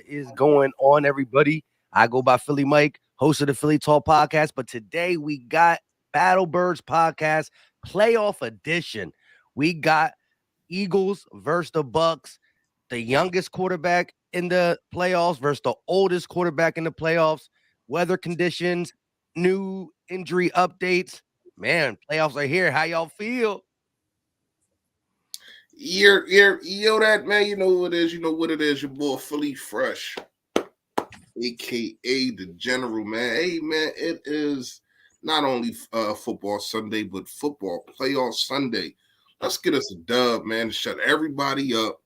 is going on, everybody? I go by Philly Mike, host of the Philly Talk podcast, but today we got Battle Birds podcast playoff edition. We got Eagles versus the Bucks, the youngest quarterback in the playoffs versus the oldest quarterback in the playoffs, weather conditions, new injury updates. Man, playoffs are here. How y'all feel? That man, you know what it is. You know what it is. Your boy Philly Fresh, aka the General, man. Hey, man, it is not only football Sunday, but football playoff Sunday. Let's get us a dub, man, to shut everybody up.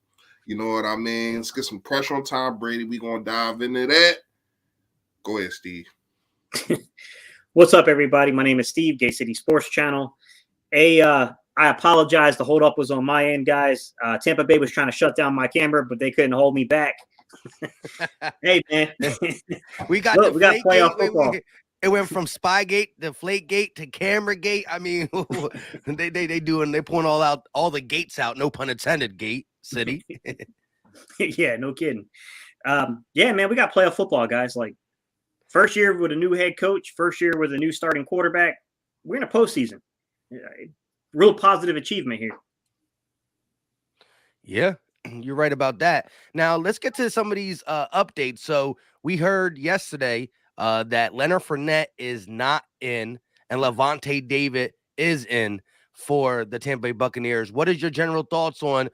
You know what I mean? Let's get some pressure on Tom Brady. We're gonna dive into that. Go ahead, Steve. What's up, everybody? My name is Steve, Gay City Sports Channel. I apologize. The holdup was on my end, guys. Tampa Bay was trying to shut down my camera, but they couldn't hold me back. Hey, man. we got playoff football. It went from Spygate, Deflategate to Cameragate. I mean, they're pulling all the gates out. No pun intended. Gate City. Yeah, no kidding. Yeah, man, we got playoff football, guys. Like first year with a new head coach, first year with a new starting quarterback. We're in a postseason. Real positive achievement here. Yeah, you're right about that. Now let's get to some of these updates. So we heard yesterday that Leonard Fournette is not in and Levante David is in for the Tampa Bay Buccaneers. What is your general thoughts on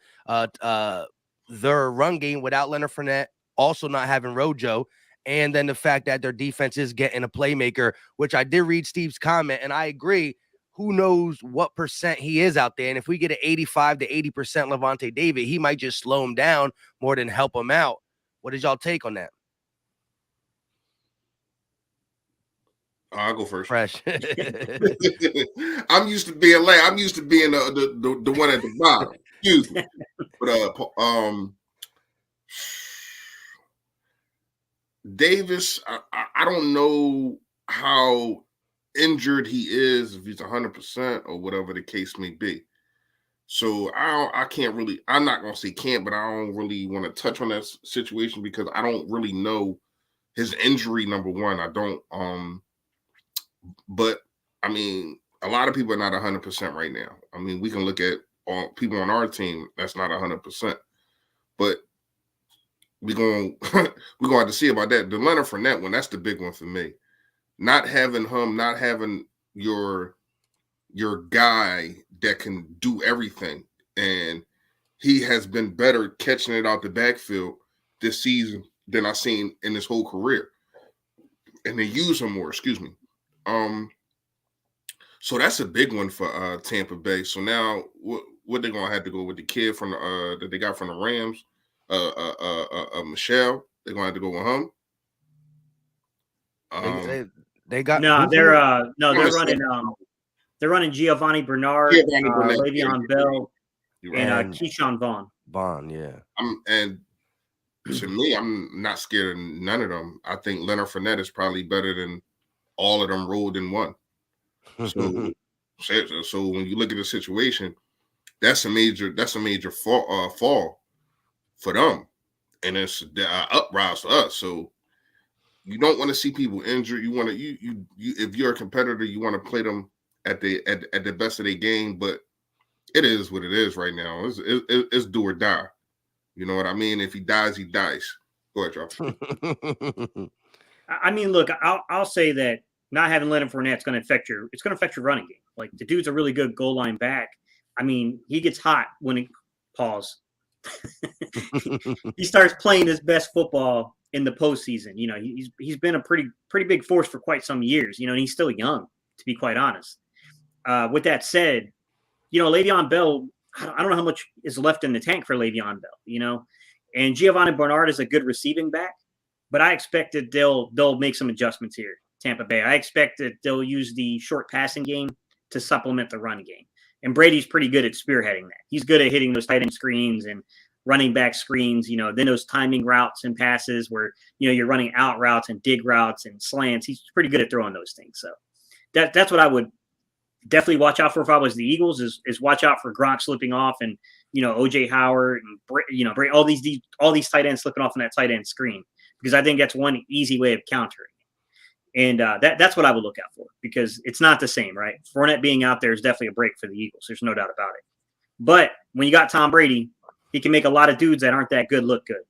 their run game without Leonard Fournette, also not having Rojo, and then the fact that their defense is getting a playmaker, which I did read Steve's comment, and I agree. Who knows what percent he is out there. And if we get an 85 to 80% Levante David, he might just slow him down more than help him out. What is y'all take on that? I'll go first. Fresh. I'm used to being late. I'm used to being the one at the bottom. Excuse me. But Davis, I don't know how injured he is, if he's 100% or whatever the case may be. So I can't really, I'm not going to say can't, but I don't really want to touch on that situation because I don't really know his injury, number one. I don't, but I mean, a lot of people are not 100% right now. I mean, we can look at people on our team that's not 100%, but we're going to have to see about that. The Leonard Fournette one, that's the big one for me. Not having him, not having your guy that can do everything. And he has been better catching it out the backfield this season than I've seen in his whole career. And they use him more, excuse me. So that's a big one for Tampa Bay. So now what they're gonna have to go with the kid from that they got from the Rams, Michelle. They're gonna have to go with him. They got they're running Giovanni Bernard, Le'Veon Bell, and Keyshawn Vaughn. Yeah. And to me, I'm not scared of none of them. I think Leonard Fournette is probably better than all of them rolled in one. So when you look at the situation, that's a major fall for them, and it's uprise for us. So you don't want to see people injured. You want to you if you're a competitor, you want to play them at the best of their game. But it is what it is right now. It's do or die. You know what I mean? If he dies, he dies. Go ahead, y'all. I mean, look, I'll say that not having Leonard Fournette is going to affect your running game. Like the dude's a really good goal line back. I mean, he gets hot when he he starts playing his best football in the postseason. You know, he's been a pretty big force for quite some years. You know, and he's still young, to be quite honest. With that said, you know, Le'Veon Bell, I don't know how much is left in the tank for Le'Veon Bell. You know, and Giovanni Bernard is a good receiving back, but I expect that they'll make some adjustments here, Tampa Bay. I expect that they'll use the short passing game to supplement the run game. And Brady's pretty good at spearheading that. He's good at hitting those tight end screens and running back screens, you know, then those timing routes and passes where, you know, you're running out routes and dig routes and slants. He's pretty good at throwing those things. So that's what I would definitely watch out for if I was the Eagles is watch out for Gronk slipping off and, you know, OJ Howard and, you know, all these tight ends slipping off in that tight end screen. because I think that's one easy way of countering. And that's what I would look out for, because it's not the same, right? Fournette being out there is definitely a break for the Eagles. There's no doubt about it. But when you got Tom Brady, he can make a lot of dudes that aren't that good look good.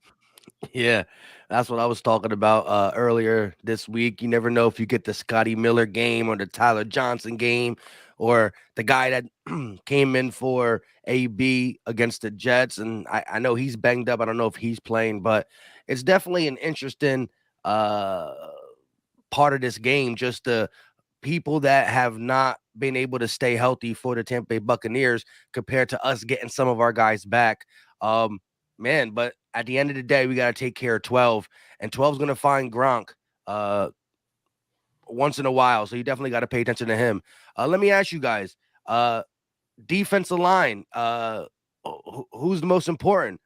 Yeah, that's what I was talking about earlier this week. You never know if you get the Scotty Miller game or the Tyler Johnson game or the guy that came in for AB against the Jets. And I know he's banged up. I don't know if he's playing, but it's definitely an interesting part of this game, just the people that have not been able to stay healthy for the Tampa Bay Buccaneers compared to us getting some of our guys back. Man, but at the end of the day, we got to take care of 12, and 12 is going to find Gronk once in a while. So you definitely got to pay attention to him. Let me ask you guys, defensive line, who's the most important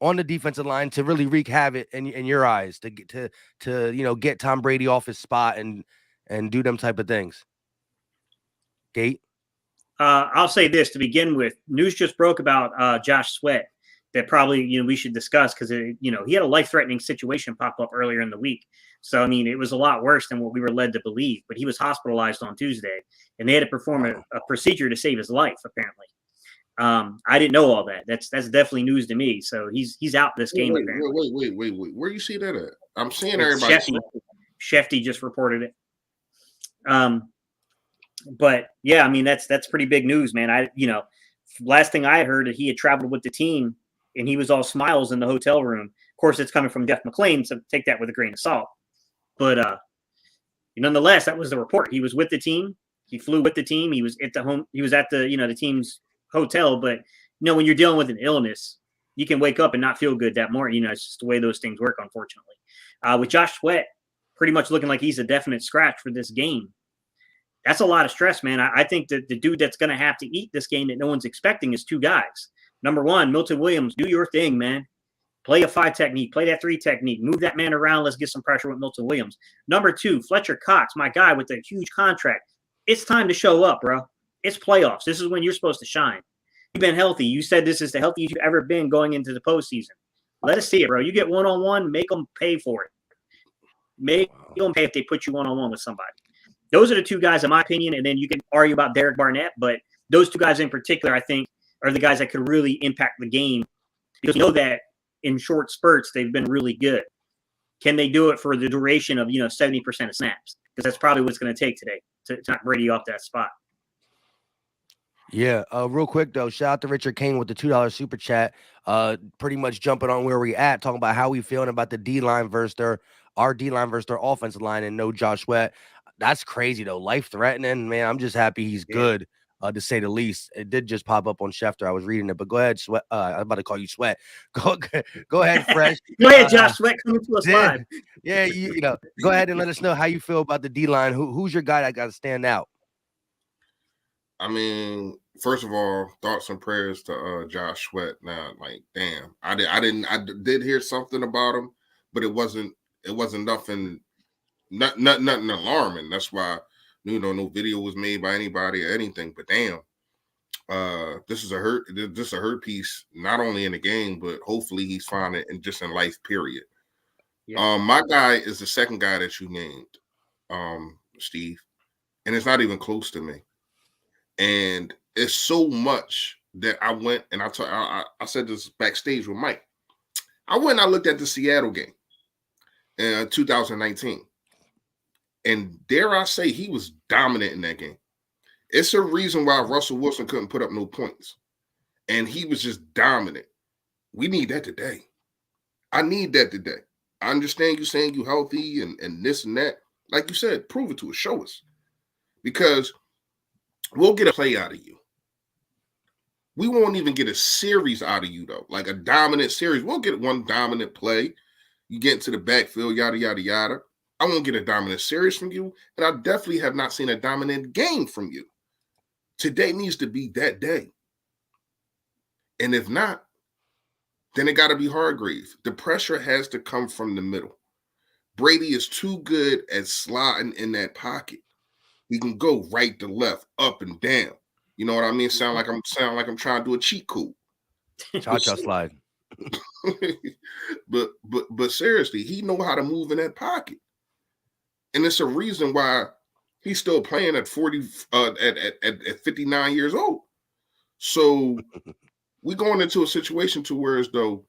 on the defensive line to really wreak havoc in your eyes, to get to get Tom Brady off his spot and do them type of things? Gate? I'll say this to begin with. News just broke about Josh Sweat that probably we should discuss, because he had a life-threatening situation pop up earlier in the week. So I mean, it was a lot worse than what we were led to believe. But he was hospitalized on Tuesday, and they had to perform a procedure to save his life. Apparently, I didn't know all that. That's definitely news to me. So he's out this game. Wait. Where you see that at? I'm seeing everybody. Shefty just reported it. But yeah, I mean, that's pretty big news, man. Last thing I heard, that he had traveled with the team and he was all smiles in the hotel room. Of course, it's coming from Jeff McClain, so take that with a grain of salt. But nonetheless, that was the report. He was with the team. He flew with the team. He was at the home. He was at the the team's hotel. But when you're dealing with an illness, you can wake up and not feel good that morning. It's just the way those things work, unfortunately. With Josh Sweat pretty much looking like he's a definite scratch for this game, that's a lot of stress, man. I think that the dude that's going to have to eat this game that no one's expecting is two guys. Number one, Milton Williams, do your thing, man. Play a 5 technique, play that 3 technique, move that man around. Let's get some pressure with Milton Williams. Number 2, Fletcher Cox, my guy with a huge contract. It's time to show up, bro. It's playoffs. This is when you're supposed to shine. You've been healthy. You said this is the healthiest you've ever been going into the postseason. Let us see it, bro. You get one-on-one, make them pay for it. Make them pay if they put you one-on-one with somebody. Those are the two guys, in my opinion, and then you can argue about Derek Barnett, but those two guys in particular, I think, are the guys that could really impact the game, because you know that in short spurts, they've been really good. Can they do it for the duration of 70% of snaps? Because that's probably what it's going to take today to knock Brady off that spot. Yeah, real quick though, shout out to Richard Kane with the $2 super chat. Pretty much jumping on where we at, talking about how we feeling about the D-line versus our D-line versus their offensive line, and no Josh Sweat. That's crazy though, life-threatening, man. I'm just happy he's good, to say the least. It did just pop up on Schefter. I was reading it, but go ahead, Sweat. I'm about to call you Sweat. Go ahead, Fresh. Go ahead, Josh Sweat, coming to us live. Yeah, go ahead and let us know how you feel about the D-line. Who's your guy that got to stand out? I mean, first of all, thoughts and prayers to Josh Sweat. Now, like, damn, I did hear something about him, but it wasn't nothing alarming. That's why no video was made by anybody or anything. But damn, this is a hurt piece, not only in the game, but hopefully he's fine in life, period. Yeah. My guy is the second guy that you named, Steve, and it's not even close to me. And it's so much that I went and I said this backstage with Mike. I went and I looked at the Seattle game in 2019. And dare I say, he was dominant in that game. It's a reason why Russell Wilson couldn't put up no points. And he was just dominant. We need that today. I need that today. I understand you saying you healthy and this and that. Like you said, prove it to us. Show us. Because we'll get a play out of you. We won't even get a series out of you, though. Like a dominant series. We'll get one dominant play. You get into the backfield, yada, yada, yada. I won't get a dominant series from you. And I definitely have not seen a dominant game from you. Today needs to be that day. And if not, then it got to be Hargrave. The pressure has to come from the middle. Brady is too good at sliding in that pocket. He can go right to left, up and down. You know what I mean? Sound like I'm trying to do a cheat code. Cha-cha slide. but seriously, he know how to move in that pocket, and it's a reason why he's still playing at 40, at 59 years old. So we going into a situation to where as though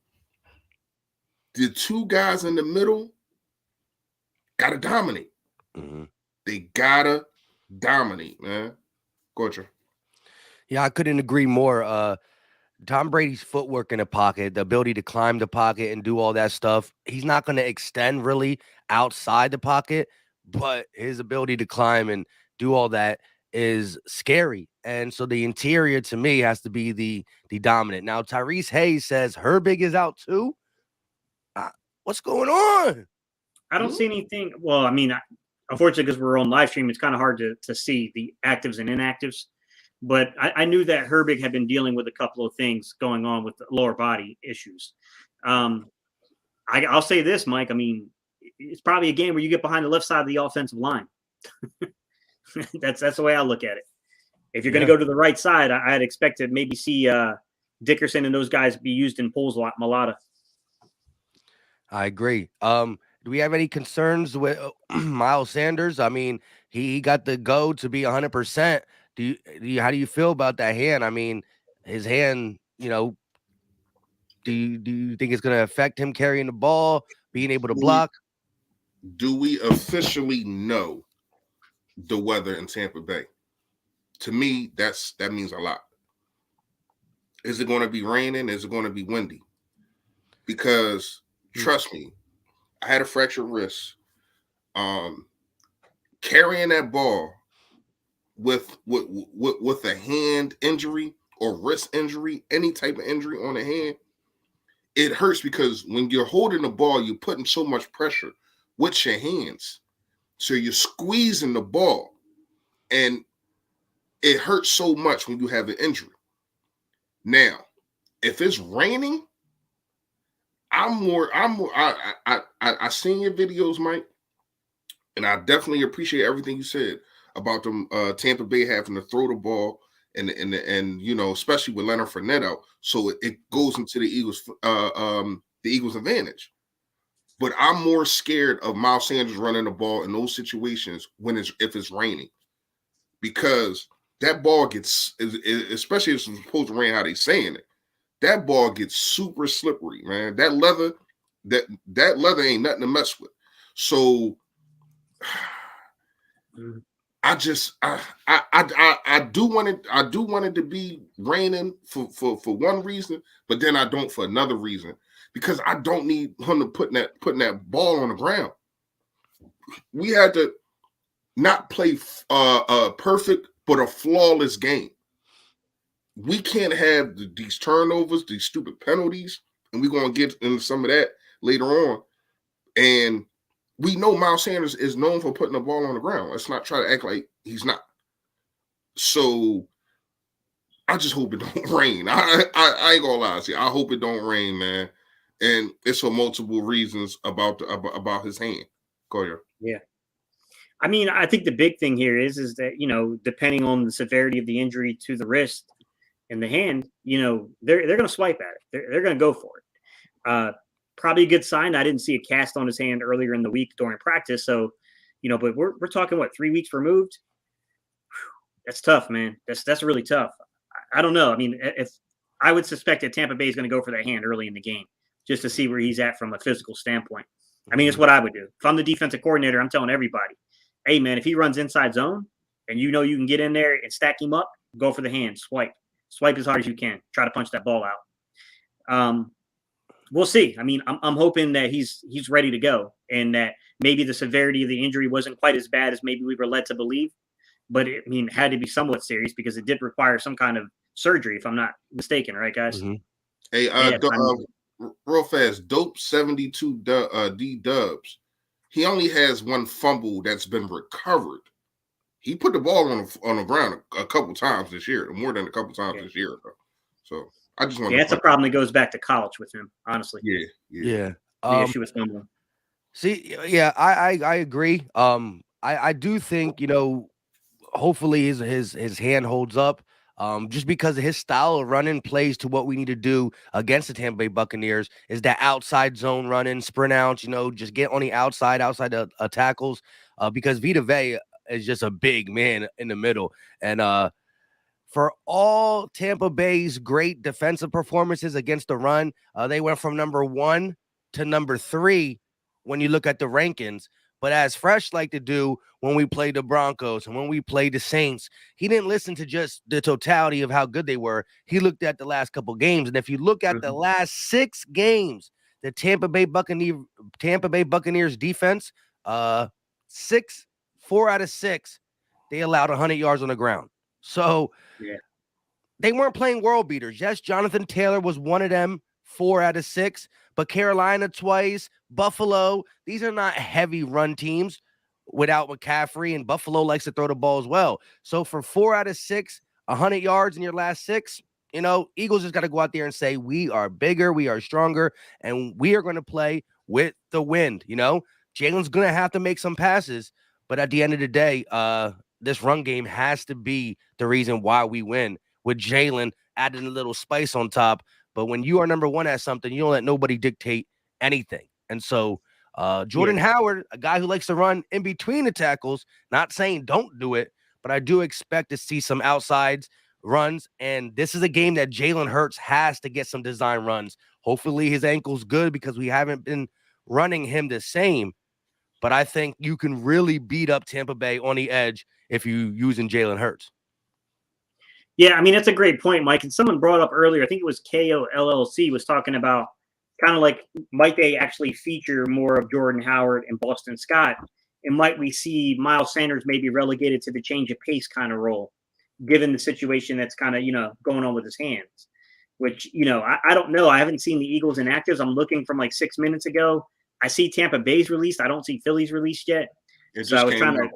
the two guys in the middle gotta dominate. Mm-hmm. They gotta dominate, man. Gotcha. Yeah, I couldn't agree more. Tom Brady's footwork in the pocket, the ability to climb the pocket and do all that stuff, he's not going to extend really outside the pocket, but his ability to climb and do all that is scary. And so the interior to me has to be the dominant. Now Tyrese Hayes says Herbig is out too. What's going on? I don't see anything. Well, I mean, unfortunately, because we're on live stream, it's kind of hard to see the actives and inactives. But I knew that Herbig had been dealing with a couple of things going on with the lower body issues. I'll say this, Mike. I mean, it's probably a game where you get behind the left side of the offensive line. that's the way I look at it. If you're going to go to the right side, I'd expect to maybe see Dickerson and those guys be used in pulls a lot. Malata. I agree. Do we have any concerns with Miles Sanders? I mean, he got the go to be 100%. How do you feel about that hand? I mean, his hand, do you think it's going to affect him carrying the ball, being able to block? Do we officially know the weather in Tampa Bay? To me, that means a lot. Is it going to be raining? Is it going to be windy? Because trust me, I had a fractured wrist. Carrying that ball with a hand injury or wrist injury, any type of injury on the hand, it hurts because when you're holding the ball, you're putting so much pressure with your hands. So you're squeezing the ball, and it hurts so much when you have an injury. Now, if it's raining, I seen your videos, Mike, and I definitely appreciate everything you said about them Tampa Bay having to throw the ball and especially with Leonard Fournette out, so it goes into the Eagles' advantage. But I'm more scared of Miles Sanders running the ball in those situations if it's raining, because that ball gets, especially if it's supposed to rain how they saying it, that ball gets super slippery, man. That leather ain't nothing to mess with. So I do want it to be raining for one reason, but then I don't for another reason, because I don't need him to putting that ball on the ground. We had to not play perfect, but a flawless game. We can't have these turnovers, these stupid penalties, and we're going to get into some of that later on. And we know Miles Sanders is known for putting the ball on the ground. Let's not try to act like he's not. So I just hope it don't rain. I ain't gonna lie to you. I hope it don't rain, man. And it's for multiple reasons about his hand. Go ahead. Yeah. I mean, I think the big thing here is that, depending on the severity of the injury to the wrist and the hand, they're going to swipe at it. They're going to go for it. Probably a good sign. I didn't see a cast on his hand earlier in the week during practice. So, but we're talking 3 weeks removed. That's tough, man. That's really tough. I don't know. I mean, if I would suspect that Tampa Bay is going to go for that hand early in the game just to see where he's at from a physical standpoint. I mean, it's what I would do. If I'm the defensive coordinator, I'm telling everybody, hey, man, if he runs inside zone and you can get in there and stack him up, go for the hand, swipe as hard as you can, try to punch that ball out. We'll see. I mean, I'm hoping that he's ready to go, and that maybe the severity of the injury wasn't quite as bad as maybe we were led to believe, but it had to be somewhat serious because it did require some kind of surgery, if I'm not mistaken, right, guys? Mm-hmm. Hey, real fast, Dope 72 D Dubs. He only has one fumble that's been recovered. He put the ball on the ground a couple times this year, more than a couple times this year. So I just want. Yeah, that's a problem that goes back to college with him, honestly. Yeah. The issue with fumbling. See, yeah, I agree. I do think hopefully his hand holds up. just because of his style of running plays to what we need to do against the Tampa Bay Buccaneers is that outside zone running, sprint outs, just get on the outside the tackles, because Vita Vea is just a big man in the middle. And for all Tampa Bay's great defensive performances against the run, they went from number 1 to number 3 when you look at the rankings. But as Fresh like to do when we played the Broncos and when we played the Saints, he didn't listen to just the totality of how good they were. He looked at the last couple games. And if you look at the last 6 games, the Tampa Bay Buccaneers defense, 4 out of 6, they allowed 100 yards on the ground. So yeah, they weren't playing world beaters. Yes, Jonathan Taylor was one of them, 4 out of 6, but Carolina twice, Buffalo, these are not heavy run teams without McCaffrey, and Buffalo likes to throw the ball as well. So for 4 out of 6, 100 yards in your last 6, Eagles just got to go out there and say, we are bigger, we are stronger, and we are going to play with the wind. Jalen's going to have to make some passes, but at the end of the day, this run game has to be the reason why we win, with Jalen adding a little spice on top. But when you are number 1 at something, you don't let nobody dictate anything. And so Jordan Howard, a guy who likes to run in between the tackles, not saying don't do it, but I do expect to see some outsides runs. And this is a game that Jalen Hurts has to get some design runs. Hopefully his ankle's good, because we haven't been running him the same. But I think you can really beat up Tampa Bay on the edge if you're using Jalen Hurts. Yeah, I mean, that's a great point, Mike. And someone brought up earlier, I think it was KOLLC, was talking about kind of like, might they actually feature more of Jordan Howard and Boston Scott? And might we see Miles Sanders maybe relegated to the change of pace kind of role, given the situation that's kind of, going on with his hands? Which, I don't know. I haven't seen the Eagles inactives. I'm looking from like 6 minutes ago. I see Tampa Bay's released. I don't see Philly's released yet. So I was trying to.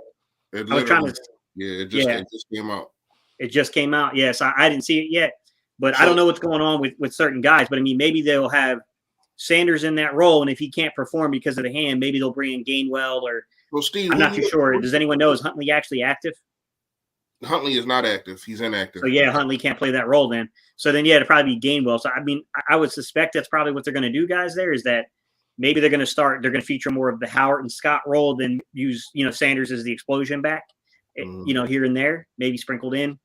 It just came out. It just came out. Yes, I didn't see it yet, but I don't know what's going on with certain guys. But I mean, maybe they'll have Sanders in that role, and if he can't perform because of the hand, maybe they'll bring in Gainwell or. Well, Steve, I'm not too sure. Does anyone know, is Huntley actually active? Huntley is not active. He's inactive. So yeah, Huntley can't play that role then. So then it'd probably be Gainwell. So I mean, I would suspect that's probably what they're going to do, guys. There is that maybe they're going to feature more of the Howard and Scott role than use Sanders as the explosion back, here and there, maybe sprinkled in.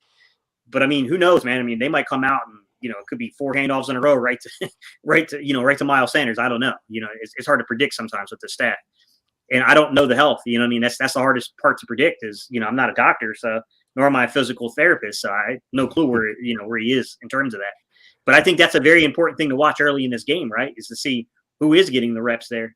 But I mean, who knows, man? I mean, they might come out and it could be 4 handoffs in a row right to Miles Sanders. I don't know. It's hard to predict sometimes with the stat, and I don't know the health. I mean, that's the hardest part to predict. Is I'm not a doctor, so nor am I a physical therapist, so I have no clue where he is in terms of that. But I think that's a very important thing to watch early in this game, right? Is to see who is getting the reps there.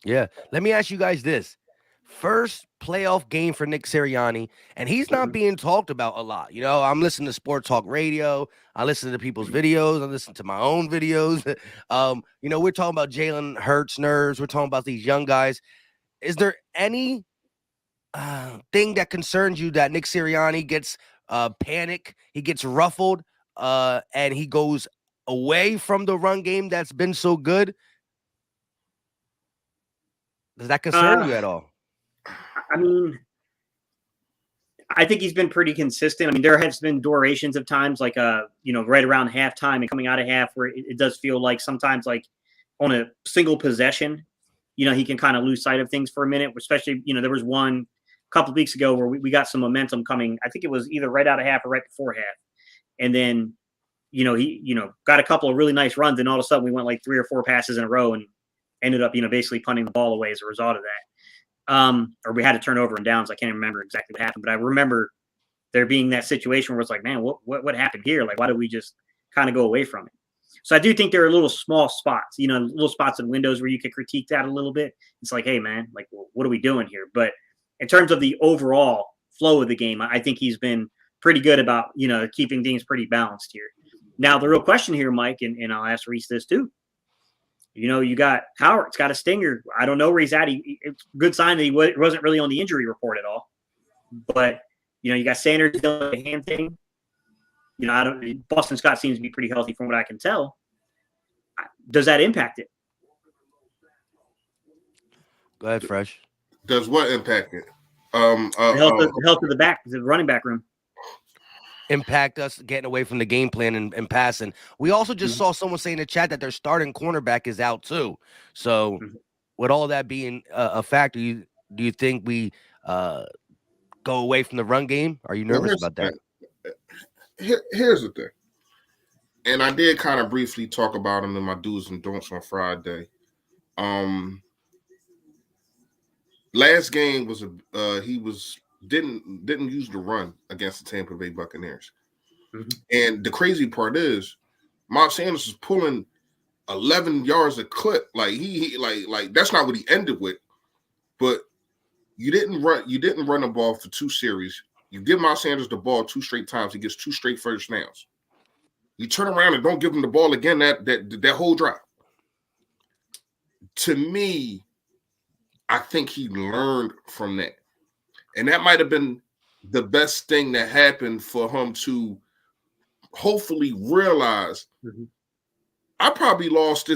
Yeah, let me ask you guys this. First playoff game for Nick Sirianni, and he's not being talked about a lot. I'm listening to sports talk radio. I listen to people's videos. I listen to my own videos. We're talking about Jalen Hurts nerves. We're talking about these young guys. Is there any thing that concerns you that Nick Sirianni gets panic, he gets ruffled, and he goes away from the run game that's been so good? Does that concern you at all? I mean, I think he's been pretty consistent. I mean, there has been durations of times like, right around halftime and coming out of half where it does feel like sometimes like on a single possession, he can kind of lose sight of things for a minute, especially, there was one a couple of weeks ago where we got some momentum coming. I think it was either right out of half or right before half. And then, he, got a couple of really nice runs, and all of a sudden we went like 3 or 4 passes in a row and ended up, basically punting the ball away as a result of that. Or we had to turn over and downs. I can't remember exactly what happened, but I remember there being that situation where it's like, man, what happened here? Like, why did we just kind of go away from it? So I do think there are little small spots, little spots and windows where you could critique that a little bit. It's like, hey, man, like, well, what are we doing here? But in terms of the overall flow of the game, I think he's been pretty good about, keeping things pretty balanced here. Now, the real question here, Mike, and I'll ask Reese this too. You got Howard's got a stinger. I don't know where he's at. It's a good sign that he wasn't really on the injury report at all. But, you got Sanders doing the hand thing. Boston Scott seems to be pretty healthy from what I can tell. Does that impact it? Go ahead, Fresh. Does what impact it? The health of the running back room. impact us getting away from the game plan and passing. We also just Mhm. saw someone say in the chat that their starting cornerback is out too. So, Mhm. with all that being a factor, do you think we go away from the run game? Are you Well, nervous about that? here's the thing, and I did kind of briefly talk about him in my do's and don'ts on Friday. Last game was he didn't use the run against the Tampa Bay Buccaneers, and the crazy part is, Miles Sanders is pulling 11 yards a clip. Like he like that's not what he ended with, but you didn't run the ball for 2 series. You give Miles Sanders the ball 2 straight times, he gets 2 straight first downs. You turn around and don't give him the ball again that whole drive. To me, I think he learned from that. And that might have been the best thing that happened for him to hopefully realize I probably lost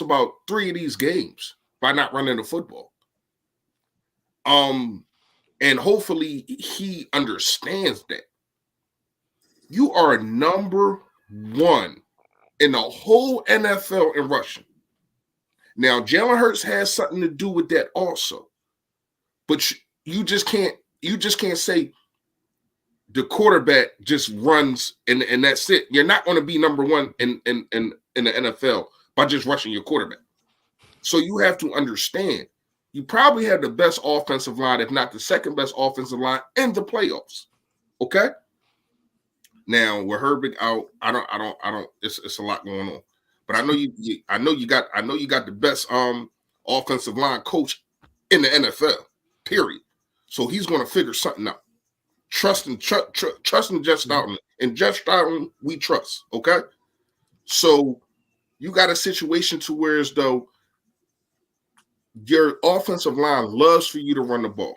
about 3 of these games by not running the football. And hopefully he understands that. You are number 1 in the whole NFL in rushing. Now, Jalen Hurts has something to do with that also. But you just can't say the quarterback just runs and that's it. You're not going to be number 1 in the NFL by just rushing your quarterback. So you have to understand, you probably have the best offensive line, if not the second best offensive line in the playoffs. Okay. Now with Herbig out, I don't. It's a lot going on, but I know you got the best offensive line coach in the NFL. Period. So he's going to figure something out. Trusting Jeff Stoutland, and Jeff Stoutland we trust. Okay. So you got a situation to where as though your offensive line loves for you to run the ball,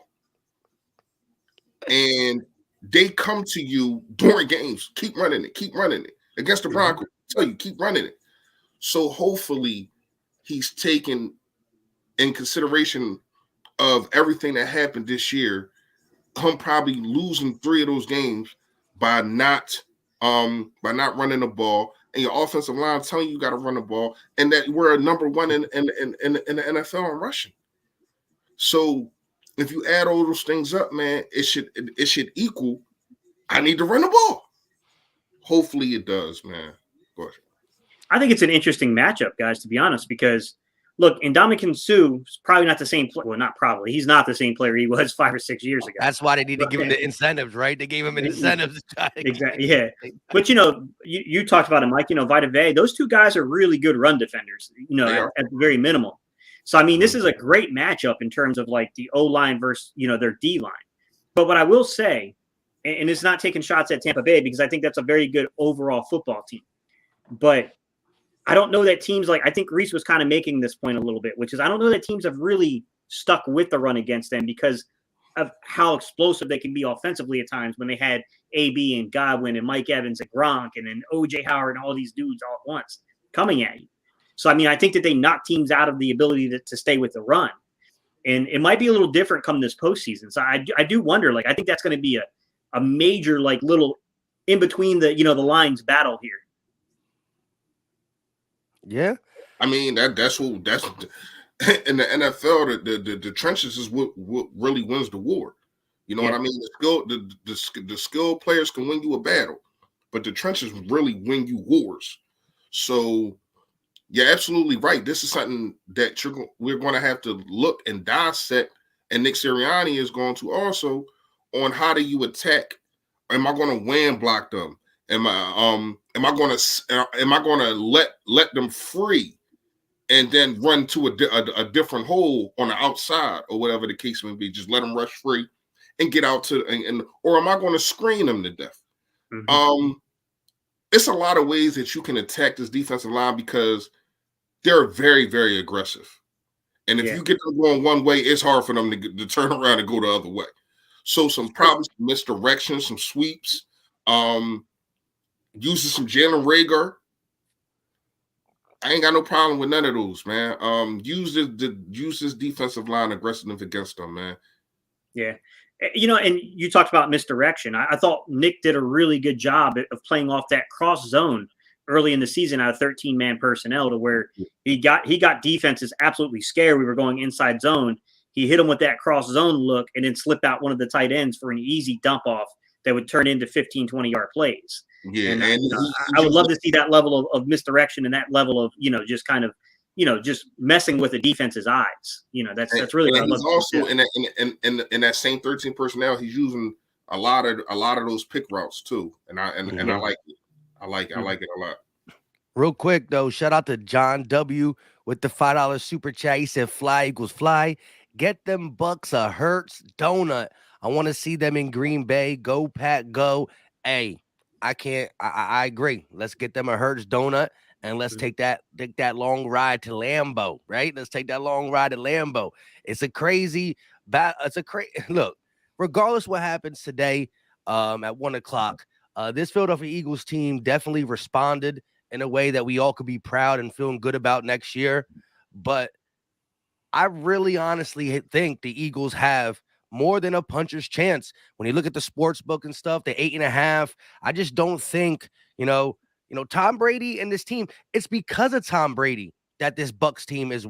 and they come to you during games. Keep running it. Against the Broncos, tell you keep running it. So hopefully he's taken in consideration of everything that happened this year, him probably losing 3 of those games by not running the ball, and your offensive line telling you got to run the ball, and that we're number 1 in the NFL in rushing. So if you add all those things up, man, it should equal. I need to run the ball. Hopefully it does, man. Go ahead. I think it's an interesting matchup, guys, to be honest, because look, Ndamukong Suh is probably not the same player. Well, not probably. He's not the same player he was 5 or 6 years ago. That's why they need to give him the incentives, right? They gave him incentives. Exactly. Yeah. But, you talked about him, Mike, Vita Vea. Those 2 guys are really good run defenders, at the very minimum. So, I mean, this is a great matchup in terms of like the O-line versus, their D-line. But what I will say, and it's not taking shots at Tampa Bay because I think that's a very good overall football team. But I don't know that teams I think Reese was kind of making this point a little bit, which is I don't know that teams have really stuck with the run against them because of how explosive they can be offensively at times when they had AB and Godwin and Mike Evans and Gronk and then OJ Howard and all these dudes all at once coming at you. So, I mean, I think that they knock teams out of the ability to stay with the run. And it might be a little different come this postseason. So I do wonder, I think that's going to be a major, little in between the lines battle here. Yeah. I mean, that's in the NFL, the trenches is what really wins the war. You know what I mean? The skilled players can win you a battle, but the trenches really win you wars. So you're absolutely right. This is something that we're going to have to look and dissect, and Nick Sirianni is going to also on how do you attack. Am I going to wham block them? Am I going to let them free and then run to a different hole on the outside or whatever the case may be? Just let them rush free and get out or am I going to screen them to death? It's a lot of ways that you can attack this defensive line because they're very, very aggressive. And if you get them going one way, it's hard for them to turn around and go the other way. So some misdirection, some sweeps, using some Jalen Reagor. I ain't got no problem with none of those, man. Use this defensive line aggressive against them, man. Yeah. You know, and you talked about misdirection. I thought Nick did a really good job of playing off that cross zone early in the season out of 13-man personnel to where he got defenses absolutely scared. We were going inside zone. He hit them with that cross zone look and then slipped out one of the tight ends for an easy dump off that would turn into 15, 20-yard plays. Yeah, and and I would love to see that level of misdirection and that level of, just kind of, just messing with the defense's eyes. That's really what I love. He's also in that same 13 personnel. He's using a lot of those pick routes too, and I like it. I like it a lot. Real quick though, shout out to John W with the $5 super chat. He said, "Fly equals fly. Get them Bucks a Hertz donut. I want to see them in Green Bay. Go Pat, go." Hey, I agree. Let's get them a Hertz donut. And let's take that long ride to Lambeau, right? Let's take that long ride to Lambeau. It's a crazy look. Regardless what happens today, at 1:00, this Philadelphia Eagles team definitely responded in a way that we all could be proud and feeling good about next year. But I really honestly think the Eagles have more than a puncher's chance. When you look at the sports book and stuff, the 8.5, I just don't think, Tom Brady and this team, it's because of Tom Brady that this Bucks team is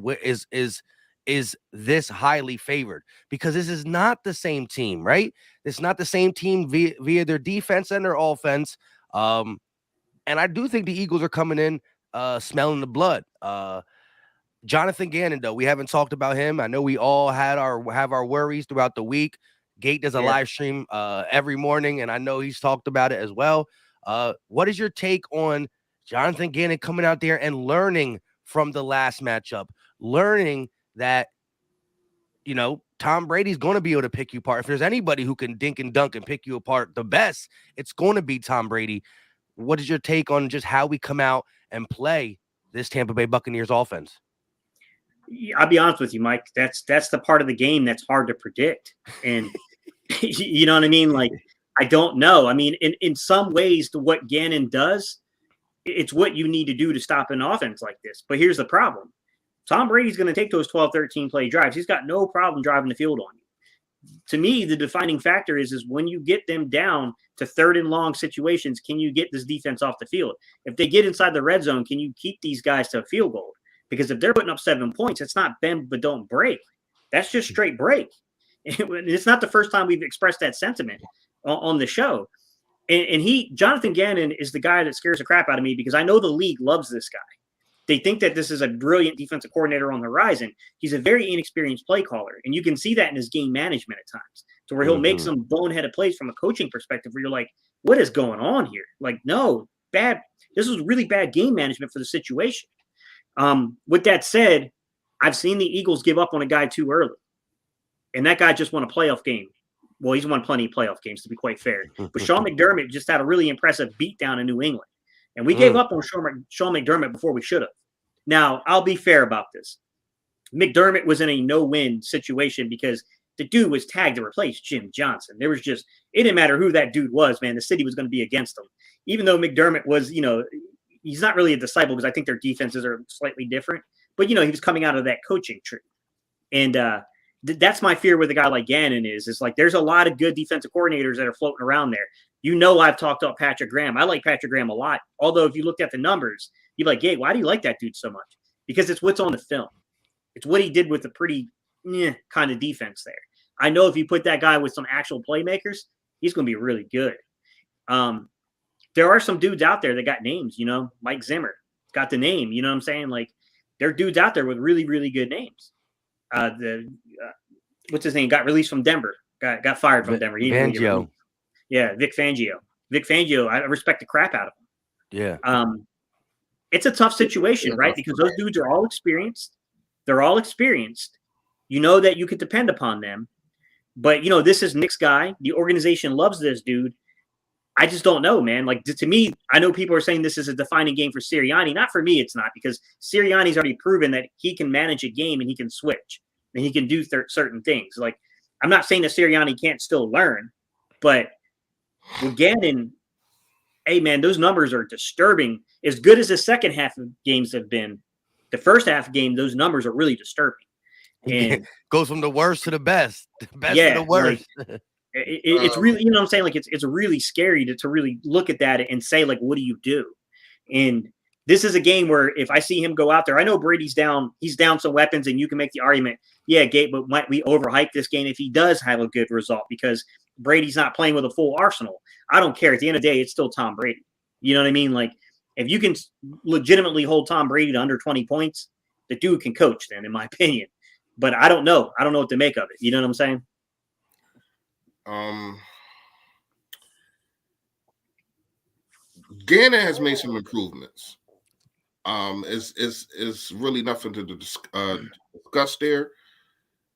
this highly favored, because this is not the same team, right? It's not the same team via their defense and their offense. And I do think the Eagles are coming in smelling the blood. Jonathan Gannon, though, we haven't talked about him. I know we all have our worries throughout the week. Gate does a live stream every morning, and I know he's talked about it as well. What is your take on Jonathan Gannon coming out there and learning from the last matchup, learning that, Tom Brady's going to be able to pick you apart? If there's anybody who can dink and dunk and pick you apart the best, it's going to be Tom Brady. What is your take on just how we come out and play this Tampa Bay Buccaneers offense? I'll be honest with you, Mike. That's the part of the game that's hard to predict. And you know what I mean? Like, I don't know. I mean, in some ways, what Gannon does, it's what you need to do to stop an offense like this. But here's the problem. Tom Brady's going to take those 12, 13 play drives. He's got no problem driving the field on you. To me, the defining factor is when you get them down to third and long situations, can you get this defense off the field? If they get inside the red zone, can you keep these guys to a field goal? Because if they're putting up 7 points, it's not bend but don't break. That's just straight break. It's not the first time we've expressed that sentiment on the show. And Jonathan Gannon is the guy that scares the crap out of me, because I know the league loves this guy. They think that this is a brilliant defensive coordinator on the horizon. He's a very inexperienced play caller, and you can see that in his game management at times, to where he'll make some boneheaded plays from a coaching perspective where you're like, what is going on here? Like, no, bad. This was really bad game management for the situation. With that said, I've seen the Eagles give up on a guy too early, and that guy just won a playoff game. Well, he's won plenty of playoff games, to be quite fair. But Sean McDermott just had a really impressive beatdown in New England, and we gave up on Sean McDermott before we should have. Now, I'll be fair about this. McDermott was in a no-win situation because the dude was tagged to replace Jim Johnson. It didn't matter who that dude was, man. The city was going to be against him. Even though McDermott was, he's not really a disciple, because I think their defenses are slightly different. But, he was coming out of that coaching tree. And that's my fear with a guy like Gannon is like there's a lot of good defensive coordinators that are floating around there. I've talked about Patrick Graham. I like Patrick Graham a lot. Although if you looked at the numbers, you're like, hey, why do you like that dude so much? Because it's what's on the film. It's what he did with a pretty kind of defense there. I know if you put that guy with some actual playmakers, he's going to be really good. There are some dudes out there that got names, Mike Zimmer got the name, you know what I'm saying? Like, there are dudes out there with really, really good names. What's his name? Got released from Denver. Got fired from Denver. Fangio. Yeah, Vic Fangio. Vic Fangio, I respect the crap out of him. Yeah. It's a tough situation, right? Because those dudes are all experienced. They're all experienced. You know that you could depend upon them. But, this is Nick's guy. The organization loves this dude. I just don't know, man. Like, to me, I know people are saying this is a defining game for Sirianni. Not for me, it's not, because Sirianni's already proven that he can manage a game and he can switch and he can do certain things. Like, I'm not saying that Sirianni can't still learn, but with Gannon, hey, man, those numbers are disturbing. As good as the second half of games have been, the first half of game, those numbers are really disturbing. And goes from the worst to the best, to the worst. It's really, you know what I'm saying? Like it's really scary to really look at that and say, like, what do you do? And this is a game where if I see him go out there, I know Brady's down, he's down some weapons, and you can make the argument, yeah, Gabe, but might we overhype this game if he does have a good result because Brady's not playing with a full arsenal? I don't care. At the end of the day, it's still Tom Brady. You know what I mean? Like, if you can legitimately hold Tom Brady to under 20 points, the dude can coach then, in my opinion. But I don't know. I don't know what to make of it. You know what I'm saying? Gannon has made some improvements. It's really nothing to discuss there.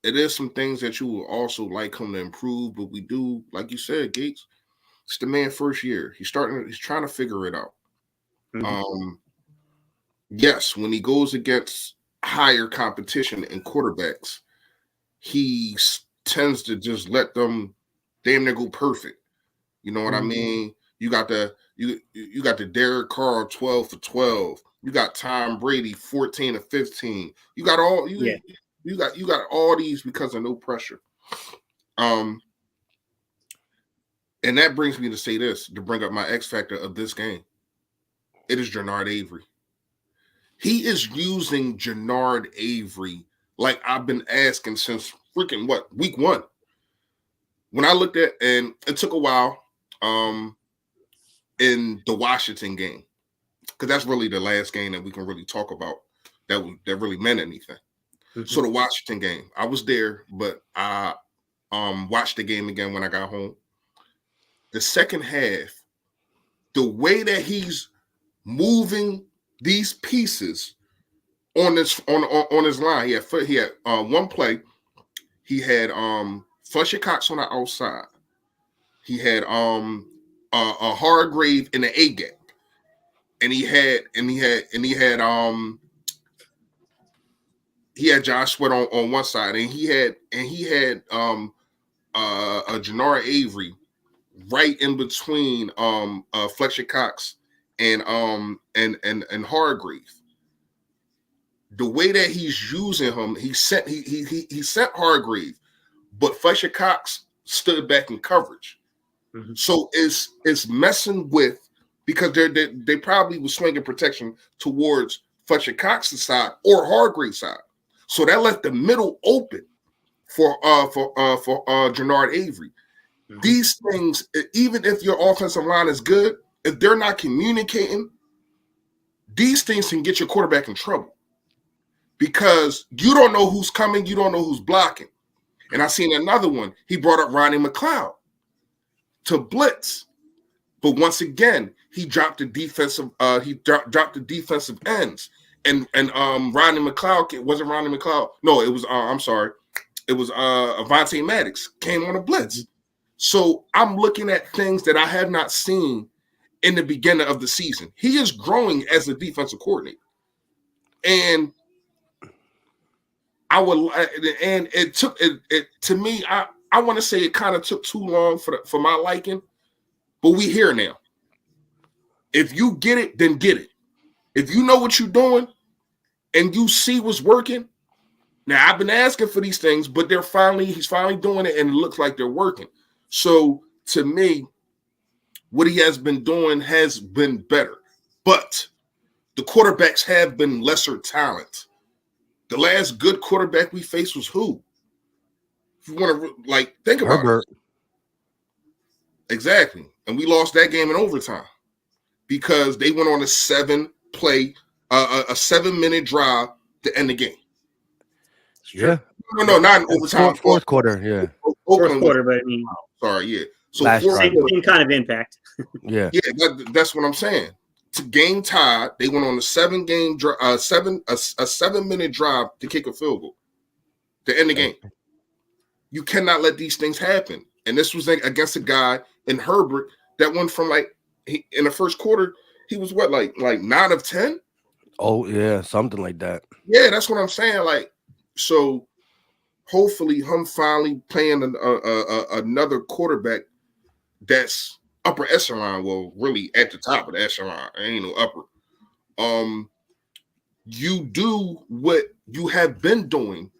It is some things that you will also like him to improve, but we do, like you said, Gates, it's the man's first year. He's trying to figure it out. Mm-hmm. Yes, when he goes against higher competition and quarterbacks, he tends to just let them damn near go perfect. You know what I mean? You got the Derek Carr 12 for 12. You got Tom Brady 14 to 15. You got all you got all these because of no pressure. And that brings me to say this, to bring up my X factor of this game. It is Jernard Avery. He is using Jernard Avery like I've been asking since freaking week 1. When I looked at, and it took a while, in the Washington game, because that's really the last game that we can really talk about that really meant anything. Mm-hmm. So the Washington game, I was there, but I watched the game again when I got home. The second half, the way that he's moving these pieces on his line, he had one play, he had Fletcher Cox on the outside, he had a Hargrave in the A gap, and he had Josh Sweat on one side, and he had a Jernard Avery right in between Fletcher Cox and Hargrave. The way that he's using him, he sent Hargrave, but Fletcher Cox stood back in coverage. Mm-hmm. So it's messing with, because they probably was swinging protection towards Fletcher Cox's side or Hargrave's side. So that left the middle open for Jernard Avery. Mm-hmm. These things, even if your offensive line is good, if they're not communicating, these things can get your quarterback in trouble, because you don't know who's coming, you don't know who's blocking. And I seen another one. He brought up Ronnie McLeod to blitz, but once again, he dropped the defensive. He dropped the defensive ends, and Ronnie McLeod wasn't Ronnie McLeod. No, it was. I'm sorry, it was Avonte Maddox came on a blitz. So I'm looking at things that I have not seen in the beginning of the season. He is growing as a defensive coordinator, and it took it to me. I want to say it kind of took too long for my liking, but we here now. If you get it, then get it. If you know what you're doing and you see what's working, now I've been asking for these things, but he's finally doing it, and it looks like they're working. So to me, what he has been doing has been better, but the quarterbacks have been lesser talent. The last good quarterback we faced was who? If you want to think about Herbert. it. Exactly. And we lost that game in overtime because they went on a 7-minute drive to end the game. Yeah. No, not in overtime. Fourth quarter, yeah. Fourth quarter, but I mean, sorry, yeah. So same kind of impact. Yeah. Yeah, that's what I'm saying. To game tied, they went on a 7-minute drive to kick a field goal to end the game. You cannot let these things happen. And this was against a guy in Herbert that went from in the first quarter, he was like 9 of 10. Oh yeah, something like that. Yeah, that's what I'm saying. So hopefully, him finally playing another quarterback that's upper echelon. Well, really at the top of the echelon. Ain't no upper. You do what you have been doing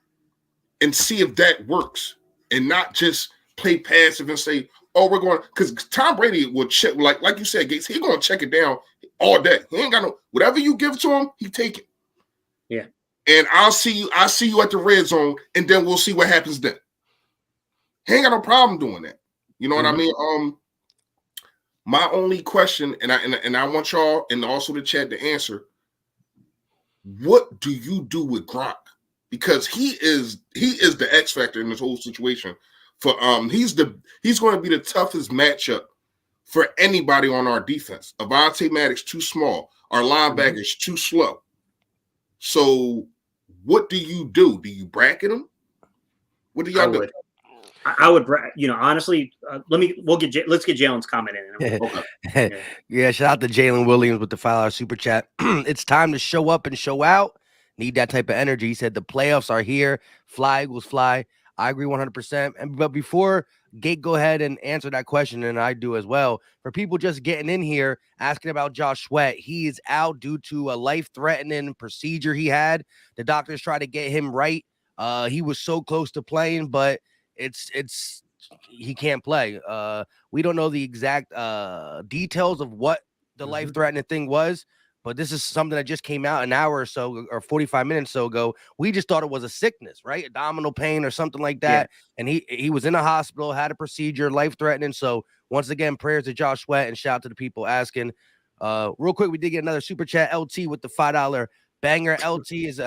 and see if that works, and not just play passive and say, "Oh, we're going," because Tom Brady will check, like you said, Gates. He's going to check it down all day. He ain't got no whatever you give to him, he take it. Yeah. And I'll see you at the red zone, and then we'll see what happens then. He ain't got no problem doing that. You know what I mean? My only question, and I want y'all and also the chat to answer: what do you do with Gronk? Because he is the X factor in this whole situation. For he's going to be the toughest matchup for anybody on our defense. Avonte Maddox too small. Our linebackers too slow. So what do you do? Do you bracket him? What do y'all do? I would, honestly. Let's get Jalen's comment in. Okay. Yeah, shout out to Jalen Williams with the $5 super chat. It's time to show up and show out. Need that type of energy. He said the playoffs are here. Fly, Eagles, fly. I agree 100%. But before Gate, go ahead and answer that question, and I do as well. For people just getting in here asking about Josh Sweat, he is out due to a life-threatening procedure he had. The doctors tried to get him right. He was so close to playing, but it's he can't play. We don't know the exact details of what the life-threatening thing was, but this is something that just came out an hour or so or 45 minutes or so ago. We just thought it was a sickness, right? Abdominal pain or something like that. Yeah. And he was in a hospital, had a procedure, life-threatening. So once again, prayers to Josh Sweat and shout out to the people asking. Real quick, we did get another super chat. LT with the $5 banger. LT is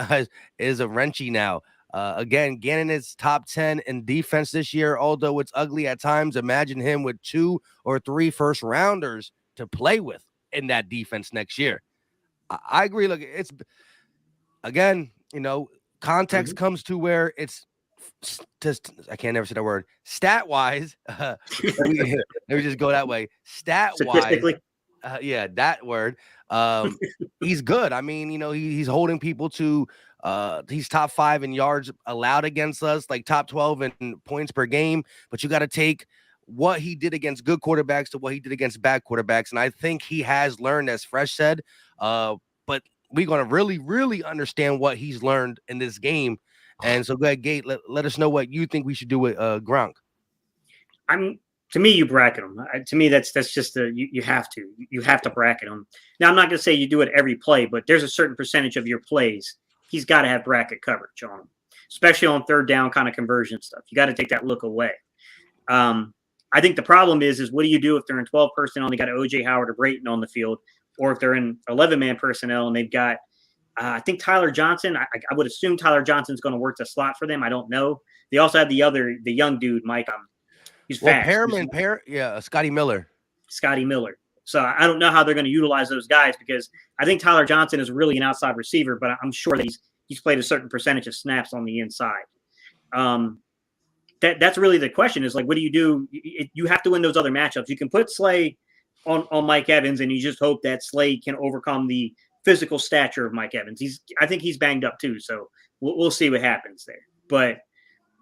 a wrenchy now. Again, Gannon is top 10 in defense this year, although it's ugly at times. Imagine him with 2 or 3 first rounders to play with in that defense next year. I agree. Look, it's again, context comes to where it's just, I can't never say that word, stat wise. Let me just go that way. Stat wise. Yeah, that word. He's good. I mean, he's holding people to he's top 5 in yards allowed against us, like top 12 in points per game. But you got to take what he did against good quarterbacks to what he did against bad quarterbacks. And I think he has learned, as Fresh said, but we're going to really, really understand what he's learned in this game. And so go ahead, Gate, let us know what you think we should do with Gronk. To me, you bracket him. To me, that's just you have to bracket him. Now, I'm not going to say you do it every play, but there's a certain percentage of your plays he's got to have bracket coverage on him, especially on third down kind of conversion stuff. You got to take that look away. I think the problem is what do you do if they're in 12 personnel and they got OJ Howard or Brayton on the field, or if they're in 11-man personnel and they've got I think Tyler Johnson. I would assume Tyler Johnson's going to work the slot for them. I don't know. They also have the young dude, Mike. He's fast. Scotty Miller. Scotty Miller. So I don't know how they're going to utilize those guys, because I think Tyler Johnson is really an outside receiver, but I'm sure that he's played a certain percentage of snaps on the inside. That's really the question is, like, what do you do? You have to win those other matchups. You can put Slay on Mike Evans, and you just hope that Slay can overcome the physical stature of Mike Evans. I think he's banged up too, so we'll see what happens there. But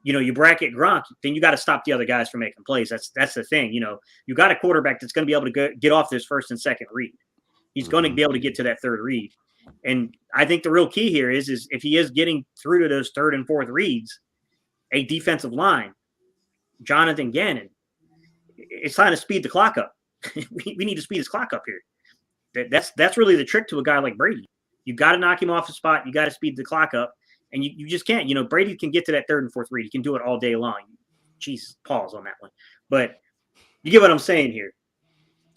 you bracket Gronk, then you got to stop the other guys from making plays. That's the thing. You got a quarterback that's going to be able to get off this first and second read. He's going to be able to get to that third read. And I think the real key here is if he is getting through to those third and fourth reads, a defensive line, Jonathan Gannon, it's time to speed the clock up. we need to speed his clock up here. That's really the trick to a guy like Brady. You got to knock him off the spot. You got to speed the clock up. And you just can't. Brady can get to that third and fourth read. He can do it all day long. Jeez, pause on that one. But you get what I'm saying here.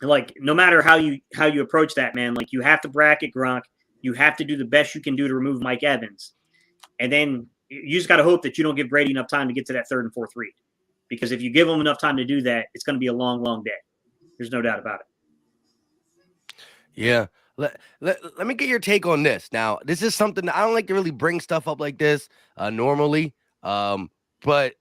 Like, no matter how you approach that, man, like, you have to bracket Gronk. You have to do the best you can do to remove Mike Evans. And then you just got to hope that you don't give Brady enough time to get to that third and fourth read. Because if you give him enough time to do that, it's going to be a long, long day. There's no doubt about it. Yeah. Let me get your take on this. Now, this is something I don't like to really bring stuff up like this normally, but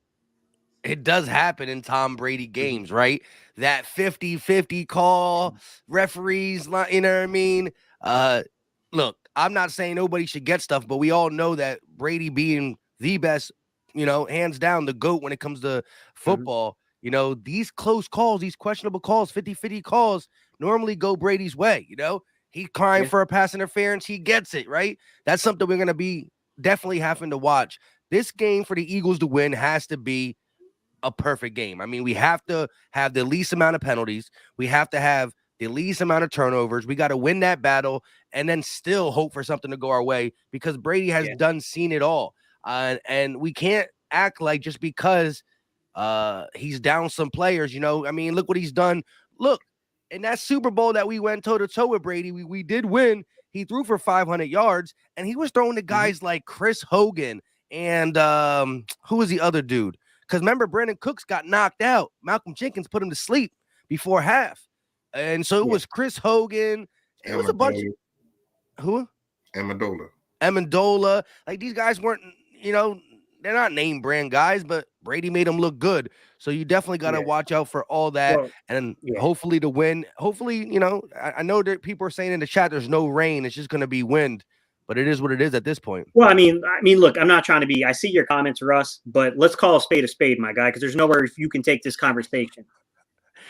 it does happen in Tom Brady games, right? That 50-50 call, referees, you know what I mean? Look, I'm not saying nobody should get stuff, but we all know that Brady being the best, hands down, the GOAT when it comes to football, these close calls, these questionable calls, 50-50 calls normally go Brady's way, He's crying for a pass interference. He gets it, right? That's something we're going to be definitely having to watch. This game for the Eagles to win has to be a perfect game. I mean, we have to have the least amount of penalties. We have to have the least amount of turnovers. We got to win that battle and then still hope for something to go our way because Brady has seen it all. And we can't act like just because he's down some players, I mean, look what he's done. Look, in that Super Bowl that we went toe-to-toe with Brady, we did win. He threw for 500 yards, and he was throwing to guys like Chris Hogan and who was the other dude? Because remember, Brandon Cooks got knocked out. Malcolm Jenkins put him to sleep before half. And so it was Chris Hogan. It was a bunch of who? Amendola. Like, these guys weren't, they're not name brand guys, but Brady made them look good. So you definitely got to watch out for all that. And hopefully to win. Hopefully, I know that people are saying in the chat there's no rain. It's just going to be wind. But it is what it is at this point. Well, I mean, look, I'm not trying to be. I see your comments, Russ, but let's call a spade, my guy, because there's nowhere you can take this conversation.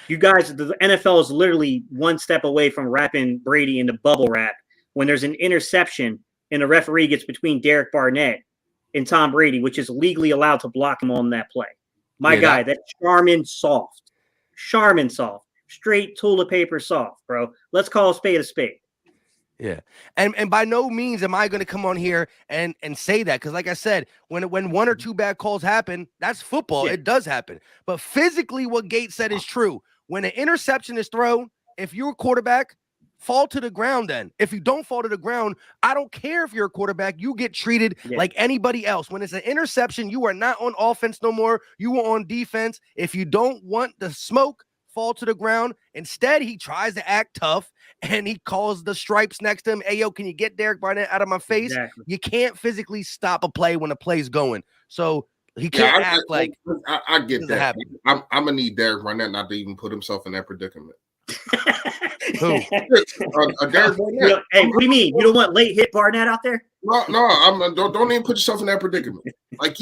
You guys, the NFL is literally one step away from wrapping Brady into bubble wrap when there's an interception and a referee gets between Derek Barnett and Tom Brady, which is legally allowed to block him on that play. My guy, that's Charmin soft, straight toilet paper soft, bro. Let's call a spade. Yeah. And by no means am I going to come on here and say that. Because like I said, when one or two bad calls happen, that's football. It does happen. But physically, what Gates said is true. When an interception is thrown, if you're a quarterback, fall to the ground then. If you don't fall to the ground, I don't care if you're a quarterback. You get treated like anybody else. When it's an interception, you are not on offense no more. You are on defense. If you don't want the smoke, fall to the ground. Instead, he tries to act tough and he calls the stripes next to him. Hey, yo, can you get Derek Barnett out of my face? Exactly. You can't physically stop a play when a play's going. So he can't act like I get that. I'm gonna need Derek Barnett not to even put himself in that predicament. Who? Derek Barnett. Hey, what do you mean? You don't want late hit Barnett out there? No, don't even put yourself in that predicament. Like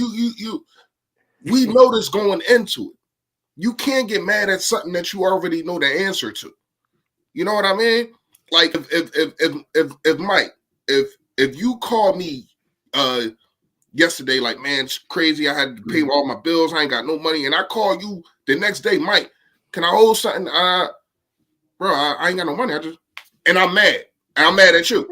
we know this going into it. You can't get mad at something that you already know the answer to. You know what I mean? Like if Mike, if you call me yesterday, like, man, it's crazy, I had to pay all my bills, I ain't got no money, and I call you the next day, Mike, can I hold something? Bro, I ain't got no money. And I'm mad. I'm mad at you.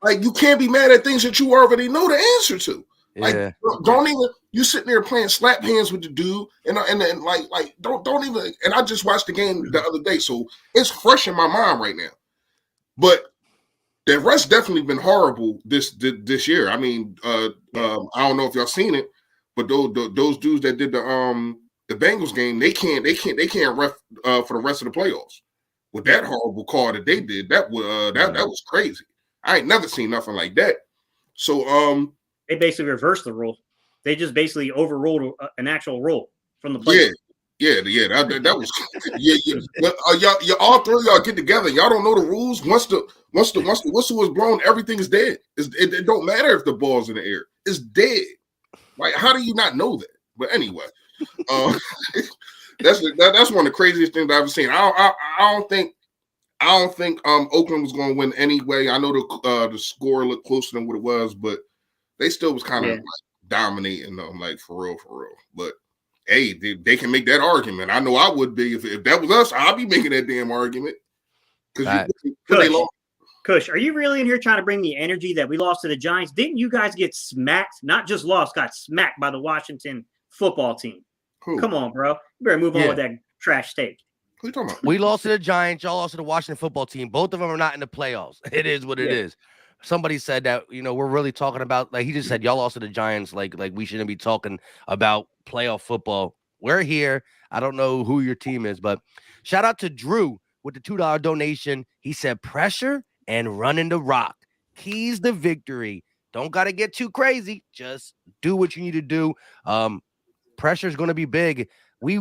Like, you can't be mad at things that you already know the answer to. Like, don't even, you sitting there playing slap hands with the dude, and like don't even. And I just watched the game the other day, so it's fresh in my mind right now. But the rest definitely been horrible this year. I mean, I don't know if y'all seen it, but those dudes that did the Bengals game, they can't ref for the rest of the playoffs with that horrible call that they did. That was crazy. I ain't never seen nothing like that. So they basically reversed the rule. They just basically overruled an actual rule from the player. That was y'all all three of y'all get together. Y'all don't know the rules. Once the whistle was blown, everything is dead. It don't matter if the ball's in the air. It's dead. Like, how do you not know that? But anyway, that's one of the craziest things I've ever seen. I don't think Oakland was going to win anyway. I know the score looked closer than what it was, but they still was kind of like dominating them, like for real. But hey, they can make that argument. I know I would be if that was us. I'd be making that damn argument. Kush, are you really in here trying to bring the energy that we lost to the Giants? Didn't you guys get smacked? Not just lost, got smacked by the Washington football team. Who? Come on, bro. You better move on with that trash take. Who you talking about? We lost to the Giants. Y'all lost to the Washington football team. Both of them are not in the playoffs. It is what it is. Somebody said that, we're really talking about, like he just said, y'all lost to the Giants. Like we shouldn't be talking about playoff football. We're here. I don't know who your team is, but shout out to Drew with the $2 donation. He said pressure and running the rock. Keys to victory. Don't got to get too crazy. Just do what you need to do. Pressure is going to be big. We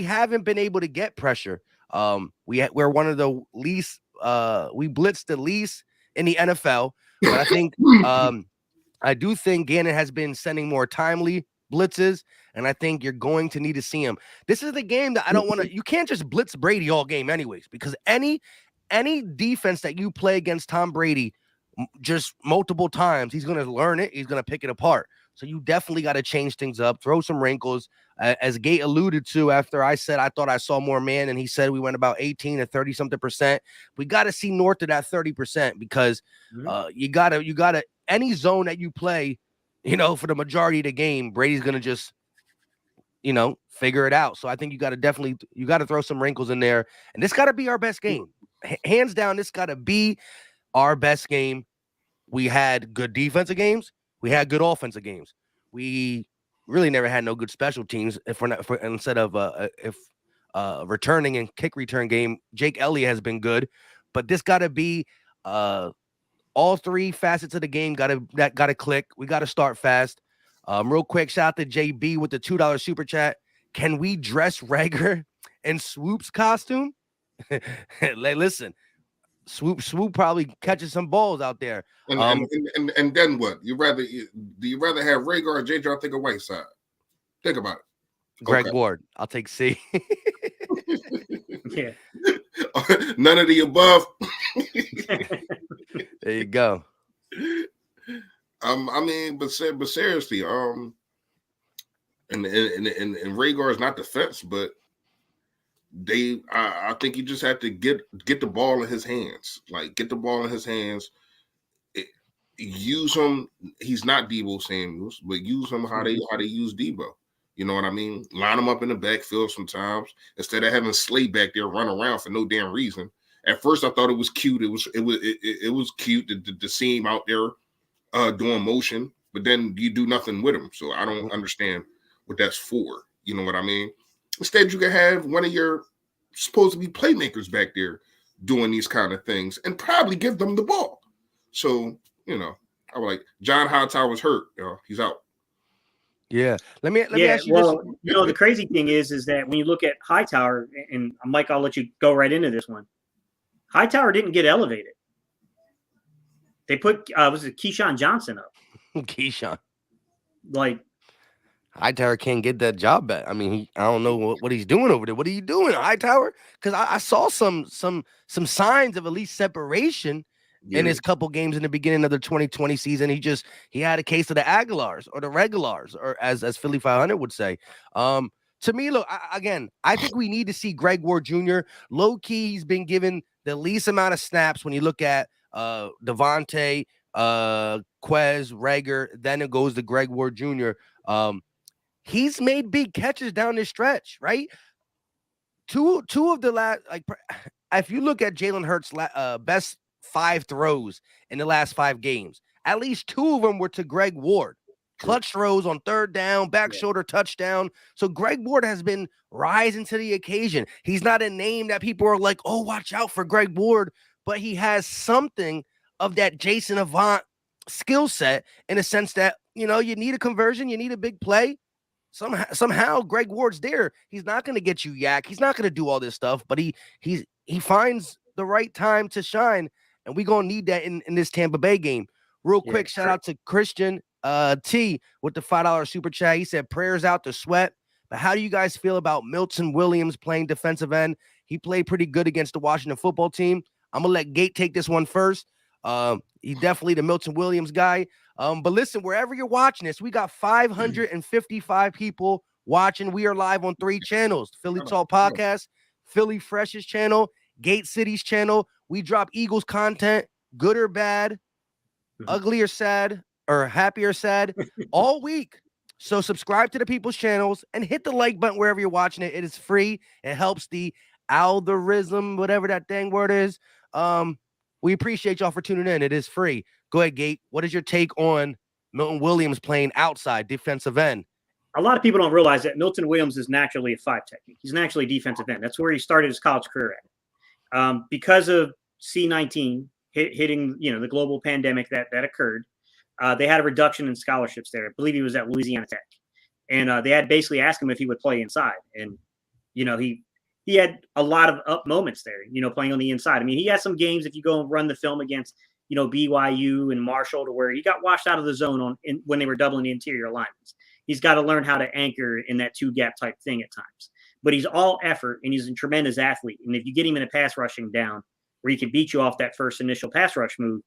haven't been able to get pressure. We're one of the least, we blitzed the least in the NFL, but I think I do think Gannon has been sending more timely blitzes, and I think you're going to need to see him. This is the game that I don't want to. You can't just blitz Brady all game, anyways, because any defense that you play against Tom Brady just multiple times, he's going to learn it. He's going to pick it apart. So you definitely got to change things up, throw some wrinkles. as Gate alluded to after I said I thought I saw more man, and he said we went about 18 to 30 something percent. We got to see north of that 30% because you gotta any zone that you play, for the majority of the game, Brady's gonna just figure it out. So I think you got to throw some wrinkles in there, and this got to be our best game, hands down. This got to be our best game. We had good defensive games. We had good offensive games. We really never had no good special teams. Instead of returning and kick return game, Jake Elliott has been good, but this got to be all three facets of the game. Got to click. We got to start fast. Real quick, shout out to JB with the $2 super chat. Can we dress Rager in Swoop's costume? Listen. Swoop probably catches some balls out there. And then what? Do you rather have Rager or JJ think of Whiteside? Think about it. Greg Ward. I'll take C. Yeah. None of the above. There you go. I mean, but seriously, and Rager is not defense, but I think you just have to get the ball in his hands. Like, get the ball in his hands. Use him. He's not Deebo Samuels, but use him how they use Deebo. You know what I mean? Line him up in the backfield sometimes instead of having Slay back there run around for no damn reason. At first, I thought it was cute. It was cute to see him out there doing motion, but then you do nothing with him. So I don't understand what that's for. You know what I mean? Instead, you can have one of your supposed to be playmakers back there doing these kind of things and probably give them the ball. So, I was like, John Hightower's hurt. He's out. Yeah. Let me ask you this. The crazy thing is that when you look at Hightower, and Mike, I'll let you go right into this one. Hightower didn't get elevated. They put was it Keyshawn Johnson up? Keyshawn. Like, Hightower can't get that job back. I mean, I don't know what he's doing over there. What are you doing, Hightower? Because I saw some signs of at least separation in his couple games in the beginning of the 2020 season. He had a case of the Aguilars or the Regulars, or as Philly 500 would say. To me, look, I think we need to see Greg Ward Jr. Low key, he's been given the least amount of snaps when you look at Devontae, Quez, Rager. Then it goes to Greg Ward Jr. He's made big catches down this stretch, right? Two of the last, if you look at Jalen Hurts' best 5 throws in the last 5 games, at least 2 of them were to Greg Ward. Clutch throws on third down, back shoulder touchdown. So Greg Ward has been rising to the occasion. He's not a name that people are like, oh, watch out for Greg Ward, but he has something of that Jason Avant skill set in a sense that, you need a conversion, you need a big play. Somehow Greg Ward's there. He's not going to get you yak. He's not going to do all this stuff, but he finds the right time to shine, and we're going to need that in this Tampa Bay game. Real quick, shout out to Christian T with the $5 super chat. He said, prayers out to Sweat. But how do you guys feel about Milton Williams playing defensive end? He played pretty good against the Washington football team. I'm going to let Gate take this one first. He's definitely the Milton Williams guy. But listen, wherever you're watching this, we got 555 people watching. We are live on 3 channels: Philly Talk Podcast, Philly Fresh's channel, Gate City's channel. We drop Eagles content, good or bad, ugly or sad, or happy or sad, all week. So subscribe to the people's channels and hit the like button wherever you're watching it. It is free. It helps the algorithm, whatever that dang word is. We appreciate y'all for tuning in. It is free. Go ahead, Gate. What is your take on Milton Williams playing outside defensive end? A lot of people don't realize that Milton Williams is naturally a 5 technique. He's naturally defensive end. That's where he started his college career at. Because of C-19 hitting, the global pandemic that occurred, they had a reduction in scholarships there. I believe he was at Louisiana Tech. And they had basically asked him if he would play inside. And, he had a lot of up moments there, playing on the inside. I mean, he had some games, if you go and run the film against, BYU and Marshall, to where he got washed out of the zone when they were doubling the interior linemen. He's got to learn how to anchor in that 2-gap type thing at times. But he's all effort, and he's a tremendous athlete. And if you get him in a pass rushing down where he can beat you off that first initial pass rush move,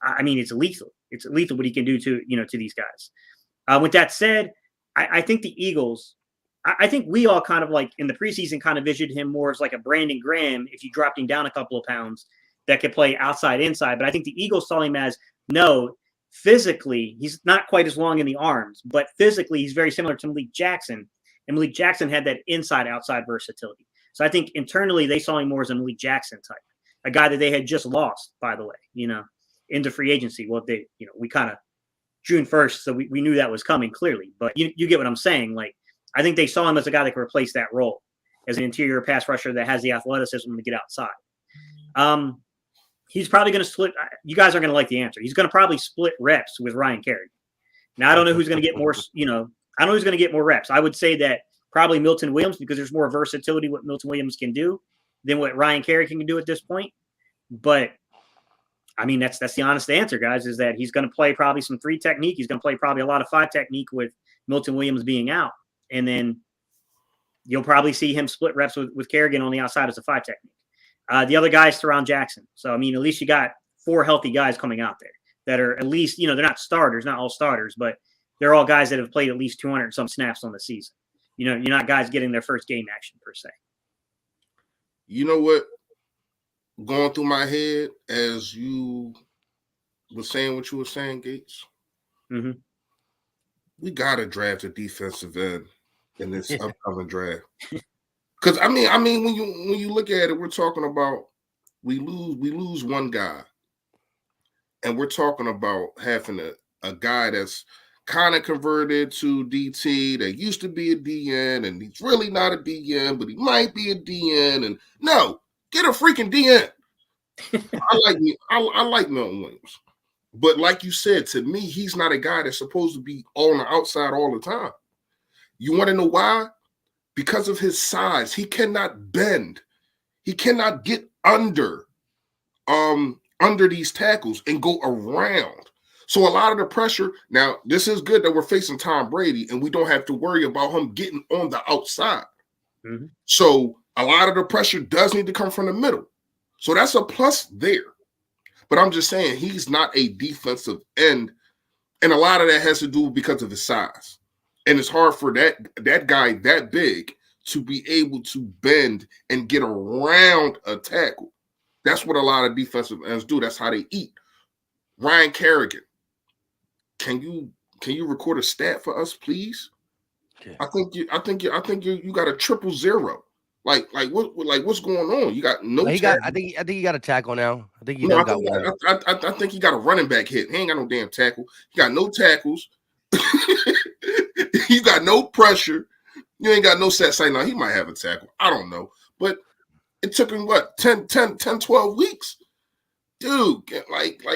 I mean, it's lethal. It's lethal what he can do to these guys. With that said, I think the Eagles I think we all kind of like in the preseason kind of visioned him more as like a Brandon Graham if you dropped him down a couple of pounds that could play outside, inside. But I think the Eagles saw him as no, physically, he's not quite as long in the arms, but physically, he's very similar to Malik Jackson. And Malik Jackson had that inside outside versatility. So I think internally they saw him more as a Malik Jackson type, a guy that they had just lost, by the way, into free agency. Well, we kind of June 1st, so we knew that was coming clearly. But you get what I'm saying. Like, I think they saw him as a guy that could replace that role as an interior pass rusher that has the athleticism to get outside. He's probably going to split. You guys are going to like the answer. He's going to probably split reps with Ryan Kerrigan. Now, I don't know who's going to get more, I don't know who's going to get more reps. I would say that probably Milton Williams, because there's more versatility what Milton Williams can do than what Ryan Kerrigan can do at this point. But I mean, that's the honest answer, guys, is that he's going to play probably some 3 technique. He's going to play probably a lot of 5 technique with Milton Williams being out. And then you'll probably see him split reps with Kerrigan on the outside as a 5 technique. The other guy is Theron Jackson. So, I mean, at least you got 4 healthy guys coming out there that are at least, they're not starters, not all starters, but they're all guys that have played at least 200 some snaps on the season. You're not guys getting their first game action per se. You know what? Going through my head as you were saying what you were saying, Gates. Mm-hmm. We gotta draft a defensive end in this upcoming draft. Because I mean, when you look at it, we're talking about we lose one guy, and we're talking about having a guy that's kind of converted to DT that used to be a DN, and he's really not a DN, but he might be a DN. And no, get a freaking DN. I like Milton Williams, but like you said, to me, he's not a guy that's supposed to be on the outside all the time. You want to know why? Because of his size, he cannot bend. He cannot get under these tackles and go around. So a lot of the pressure, now this is good that we're facing Tom Brady and we don't have to worry about him getting on the outside. Mm-hmm. So a lot of the pressure does need to come from the middle. So that's a plus there. But I'm just saying he's not a defensive end. And a lot of that has to do because of his size. And it's hard for that guy that big to be able to bend and get around a tackle. That's what a lot of defensive ends do. That's how they eat. Ryan Kerrigan, can you record a stat for us, please? Okay. I think you got a 000. What's going on? You got no. I think he got a tackle now. I think he got one. I think he got a running back hit. He ain't got no damn tackle. He got no tackles. You got no pressure. You ain't got no set sight. Now he might have a tackle. I don't know. But it took him 10, 12 weeks. Dude,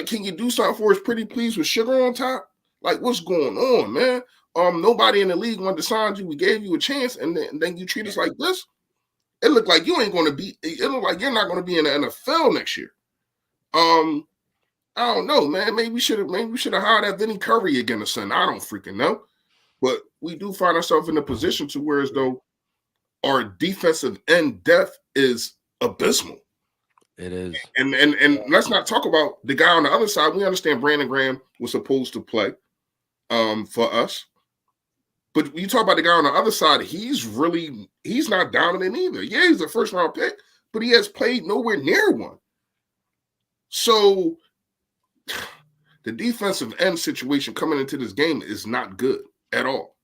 can you do something for us pretty please with sugar on top? Like, what's going on, man? Nobody in the league wanted to sign you. We gave you a chance, and then you treat us like this. It looked like you ain't going to be. It looked like you're not going to be in the NFL next year. I don't know, man. Maybe we should have hired that Vinny Curry again or something. I don't freaking know. But we do find ourselves in a position to where as though our defensive end depth is abysmal. It is. And let's not talk about the guy on the other side. We understand Brandon Graham was supposed to play for us. But you talk about the guy on the other side, he's not dominant either. Yeah, he's a first-round pick, but he has played nowhere near one. So the defensive end situation coming into this game is not good at all.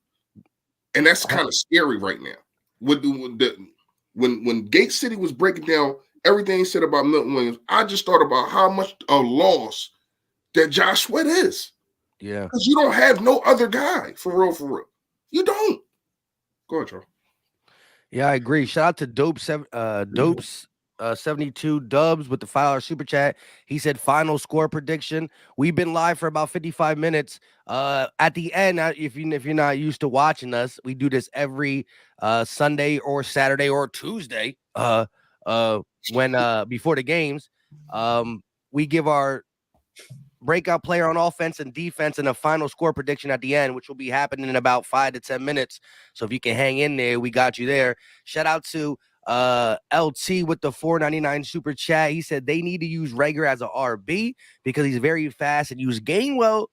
And that's kind of scary right now. When Gate City was breaking down everything he said about Milton Williams, I just thought about how much a loss that Josh Sweat is. Yeah. Because you don't have no other guy, for real. You don't. Go ahead, Charles. Yeah, I agree. Shout out to Dopes 72 Dubs with the $5 super chat. He said final score prediction. We've been live for about 55 minutes. At the end, if you're not used to watching us, we do this every Sunday or Saturday or Tuesday. When before the games, we give our breakout player on offense and defense and a final score prediction at the end, which will be happening in about 5 to 10 minutes. So if you can hang in there, we got you there. Shout out to LT with the $4.99 super chat. He said they need to use Rager as a RB because he's very fast and use Gainwell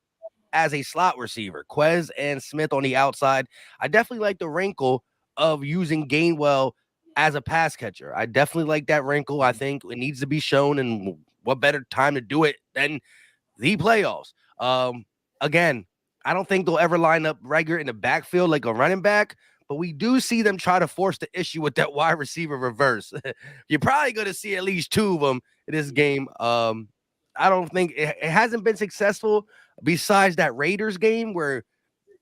as a slot receiver. Quez and Smith on the outside. I definitely like the wrinkle of using Gainwell as a pass catcher. I definitely like that wrinkle. I think it needs to be shown, and what better time to do it than the playoffs. Again, I don't think they'll ever line up Rager in the backfield like a running back, but we do see them try to force the issue with that wide receiver reverse. You're probably going to see at least two of them in this game. I don't think it hasn't been successful besides that Raiders game where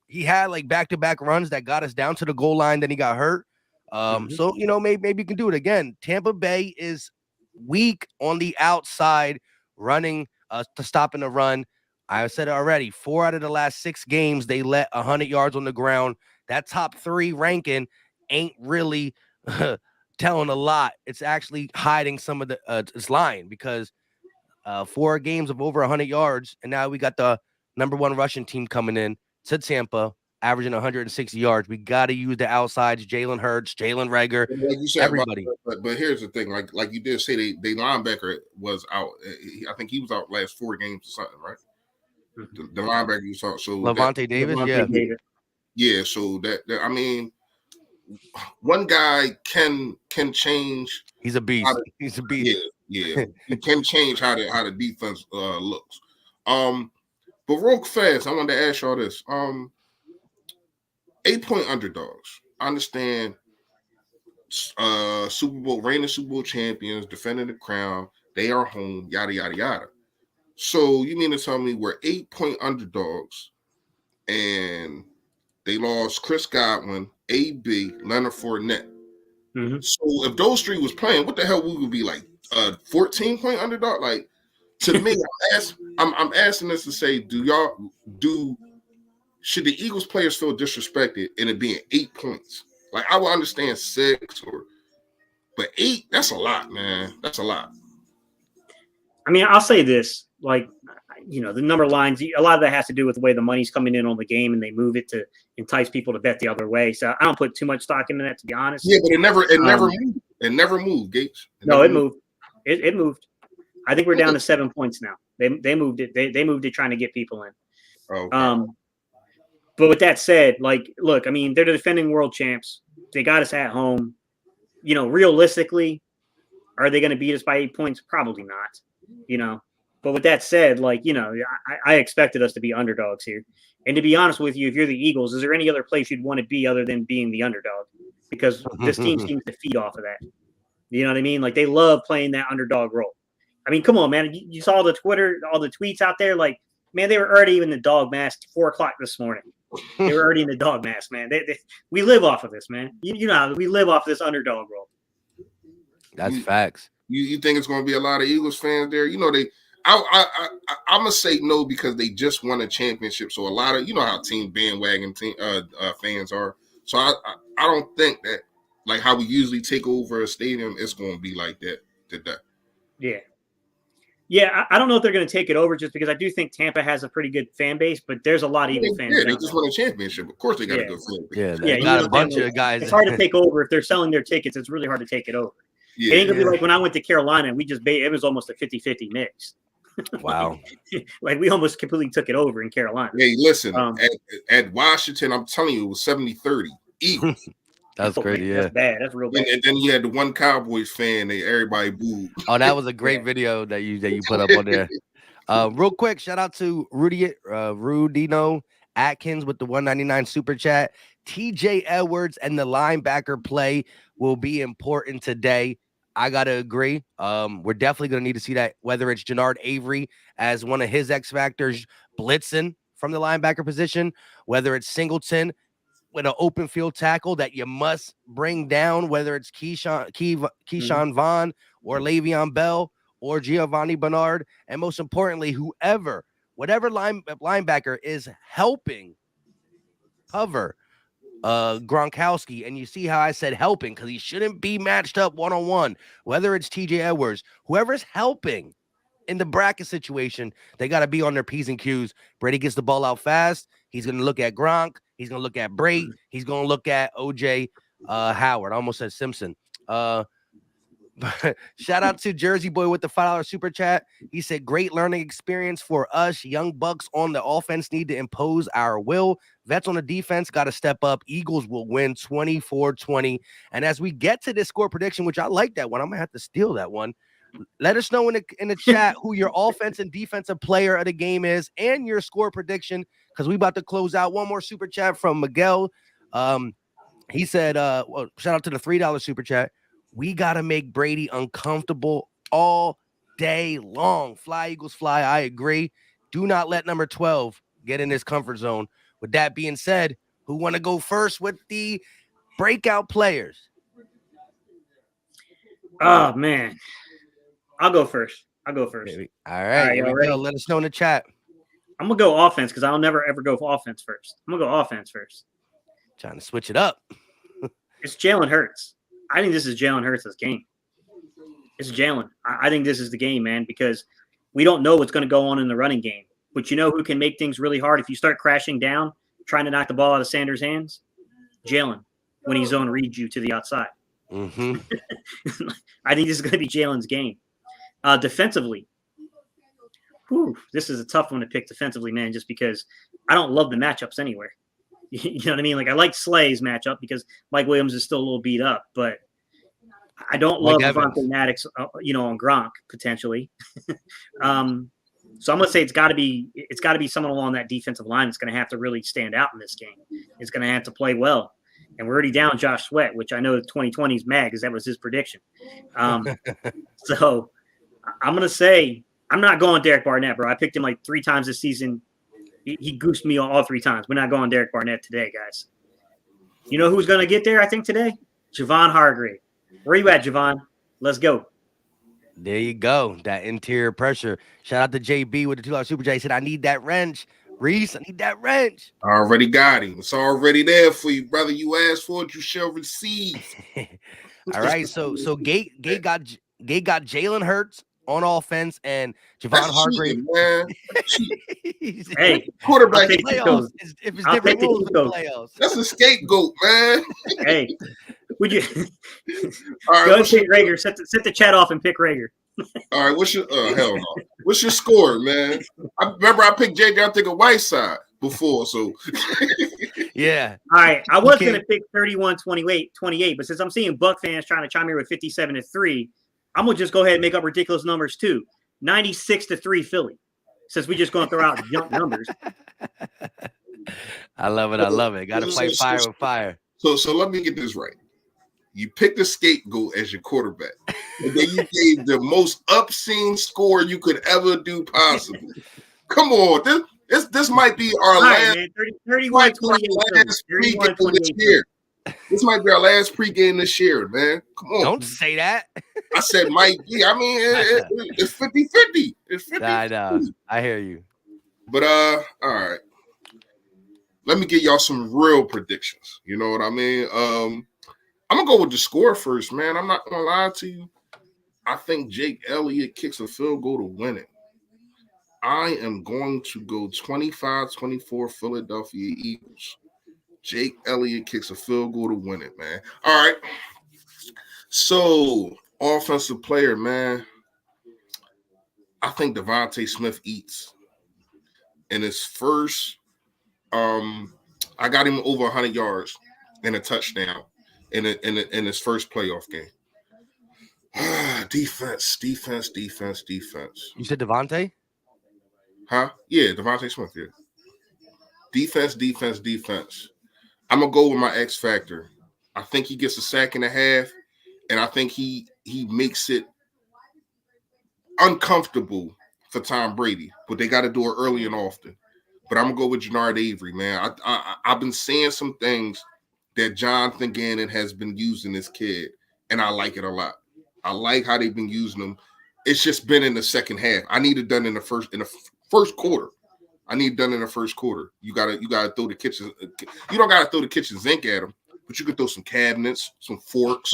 he had like back-to-back runs that got us down to the goal line, then he got hurt. So maybe you can do it again. Tampa Bay is weak on the outside running to stopping the run. I said it already. 4 out of the last 6 games they let 100 yards on the ground. That top 3 ranking ain't really telling a lot. It's actually hiding some of the it's lying because 4 games of over 100 yards, and now we got the number 1 rushing team coming in to Tampa, averaging 160 yards. We got to use the outsides: Jalen Hurts, Jalen Rager, like you said, everybody. But here's the thing: like you did say, they linebacker was out. I think he was out last 4 games or something, right? The linebacker you saw. So Levante Davis, Davis. Yeah. So that I mean, one guy can change. He's a beast. He's a beast. Yeah. He can change how the defense looks. But real fast, I wanted to ask y'all this. 8-point underdogs. I understand reigning Super Bowl champions, defending the crown, they are home, yada yada yada. So you mean to tell me we're 8-point underdogs and they lost Chris Godwin, AB, Leonard Fournette. Mm-hmm. So if those 3 was playing, what the hell we would be like 14-point underdog? Like, to me, I'm asking this to say, should the Eagles players feel disrespected in it being 8 points? Like, I would understand 6 but 8, that's a lot, man. That's a lot. I mean, I'll say this, like, the number of lines, a lot of that has to do with the way the money's coming in on the game and they move it to entice people to bet the other way. So I don't put too much stock into that, to be honest. Yeah, but it never moved. It never moved, Gates. It moved. It moved. I think we're down to 7 points now. They moved it. They moved it trying to get people in. Okay. But with that said, like, look, I mean, they're the defending world champs. They got us at home. Realistically, are they going to beat us by 8 points? Probably not. But with that said, like, I expected us to be underdogs here. And to be honest with you, if you're the Eagles, is there any other place you'd want to be other than being the underdog? Because this team seems to feed off of that. You know what I mean? Like, they love playing that underdog role. I mean, come on, man. You saw the Twitter, all the tweets out there. Like, man, they were already in the dog mask 4 o'clock this morning. They were already in the dog mask, man. We live off of this, man. You know, we live off this underdog role. That's facts. You think it's going to be a lot of Eagles fans there? I'm gonna say no because they just won a championship. So a lot of how team bandwagon fans are. So I don't think that like how we usually take over a stadium, it's going to be like that today. Yeah. I don't know if they're going to take it over just because I do think Tampa has a pretty good fan base, but there's a lot of Eagles fans. Yeah, they just won a championship. Of course, they got a good fan base. They got a bunch of guys. It's hard to take over if they're selling their tickets. It's really hard to take it over. It ain't gonna be like when I went to Carolina. It was almost a 50-50 mix. Wow. Like we almost completely took it over in Carolina. Hey, listen, at Washington, I'm telling you, it was 70-30 Eagles. That's crazy. Yeah, that's bad. That's real bad. And then you had the one Cowboys fan. Everybody booed. Oh, that was a great video that you put up on there. Real quick, shout out to Rudino Atkins with the 199 super chat. TJ Edwards and the linebacker play will be important today. I gotta agree. We're definitely gonna need to see that, whether it's Jannard Avery as one of his X factors blitzing from the linebacker position, whether it's Singleton with an open field tackle that you must bring down, whether it's Keyshawn Vaughn or Le'Veon Bell or Giovanni Bernard, and most importantly, whatever linebacker is helping cover Gronkowski. And you see how I said helping, because he shouldn't be matched up one-on-one, whether it's TJ Edwards, whoever's helping in the bracket situation, they got to be on their P's and Q's. Brady gets the ball out fast. He's going to look at Gronk. He's going to look at Brate. He's going to look at OJ Howard. I almost said Simpson. Shout out to Jersey Boy with the $5 super chat. He said, great learning experience for us. Young Bucks on the offense need to impose our will. Vets on the defense got to step up. Eagles will win 24-20. And as we get to this score prediction, which I like that one, I'm going to have to steal that one. Let us know in the chat who your offense and defensive player of the game is and your score prediction, because we about to close out. One more super chat from Miguel. He said, well, shout out to the $3 super chat. We got to make Brady uncomfortable all day long. Fly, Eagles, fly. I agree. Do not let number 12 get in his comfort zone. With that being said, who want to go first with the breakout players? Oh, man. I'll go first. All right, here we go. Let us know in the chat. I'm going to go offense because I'll never, ever go for offense first. I'm going to go offense first. Trying to switch it up. It's Jalen Hurts. I think this is Jalen Hurts' game. It's Jalen. I think this is the game, man, because we don't know what's going to go on in the running game. But you know who can make things really hard if you start crashing down, trying to knock the ball out of Sanders' hands? Jalen, when he's zone reads you to the outside. Mm-hmm. I think this is going to be Jalen's game. Defensively, this is a tough one to pick defensively, man, just because I don't love the matchups anywhere. You know what I mean? Like, I like Slay's matchup because Mike Williams is still a little beat up, but I don't love Devontae Maddox, on Gronk potentially. So I'm gonna say it's got to be someone along that defensive line that's going to have to really stand out in this game. It's going to have to play well, and we're already down Josh Sweat, which I know 2020 is mad because that was his prediction. So I'm gonna say I'm not going Derek Barnett, bro. I picked him like 3 times this season. He goosed me all 3 times. We're not going Derek Barnett today, guys. You know who's going to get there, I think, today? Javon Hargrave. Where you at, Javon? Let's go. There you go. That interior pressure. Shout out to JB with the $2 super chat. He said, I need that wrench. Reese, I need that wrench. I already got him. It's already there for you, brother. You asked for it, you shall receive. All right. So Gate got Jalen Hurts on offense and Javon Hargrave. Hey, quarterback playoffs. If it's different rules in the playoffs. That's a scapegoat, man. Hey, would you all right, go and pick Rager? Set the chat off and pick Rager. All right, what's your hell no? What's your score, man? I remember I picked JJ. I think a Whiteside before, so yeah. All right, I was gonna pick 31-28, but since I'm seeing Buck fans trying to chime in with 57-3. I'm going to just go ahead and make up ridiculous numbers, too. 96-3 Philly, since we just going to throw out junk numbers. I love it. Got to play fire with fire. So let me get this right. You picked a scapegoat as your quarterback, and then you gave the most obscene score you could ever do possible. Come on. This might be our last 31-28. This might be our last pregame this year, man. Come on. Don't say that. I said might be. I mean, it's 50-50. It's 50-50. I know. I hear you. But all right. Let me get y'all some real predictions. You know what I mean? I'm gonna go with the score first, man. I'm not gonna lie to you. I think Jake Elliott kicks a field goal to win it. I am going to go 25-24 Philadelphia Eagles. Jake Elliott kicks a field goal to win it, man. All right. So, offensive player, man. I think Devontae Smith eats. In his first, I got him over 100 yards and a touchdown in his first playoff game. Defense. You said Devontae? Huh? Yeah, Devontae Smith, yeah. Defense. I'm going to go with my X factor. I think he gets a sack and a half, and I think he makes it uncomfortable for Tom Brady, but they got to do it early and often. But I'm going to go with Jannard Avery, man. I've been seeing some things that Jonathan Gannon has been using this kid, and I like it a lot. I like how they've been using him. It's just been in the second half. I need it done in the first quarter. You gotta throw the kitchen. You don't gotta throw the kitchen sink at them, but you can throw some cabinets, some forks.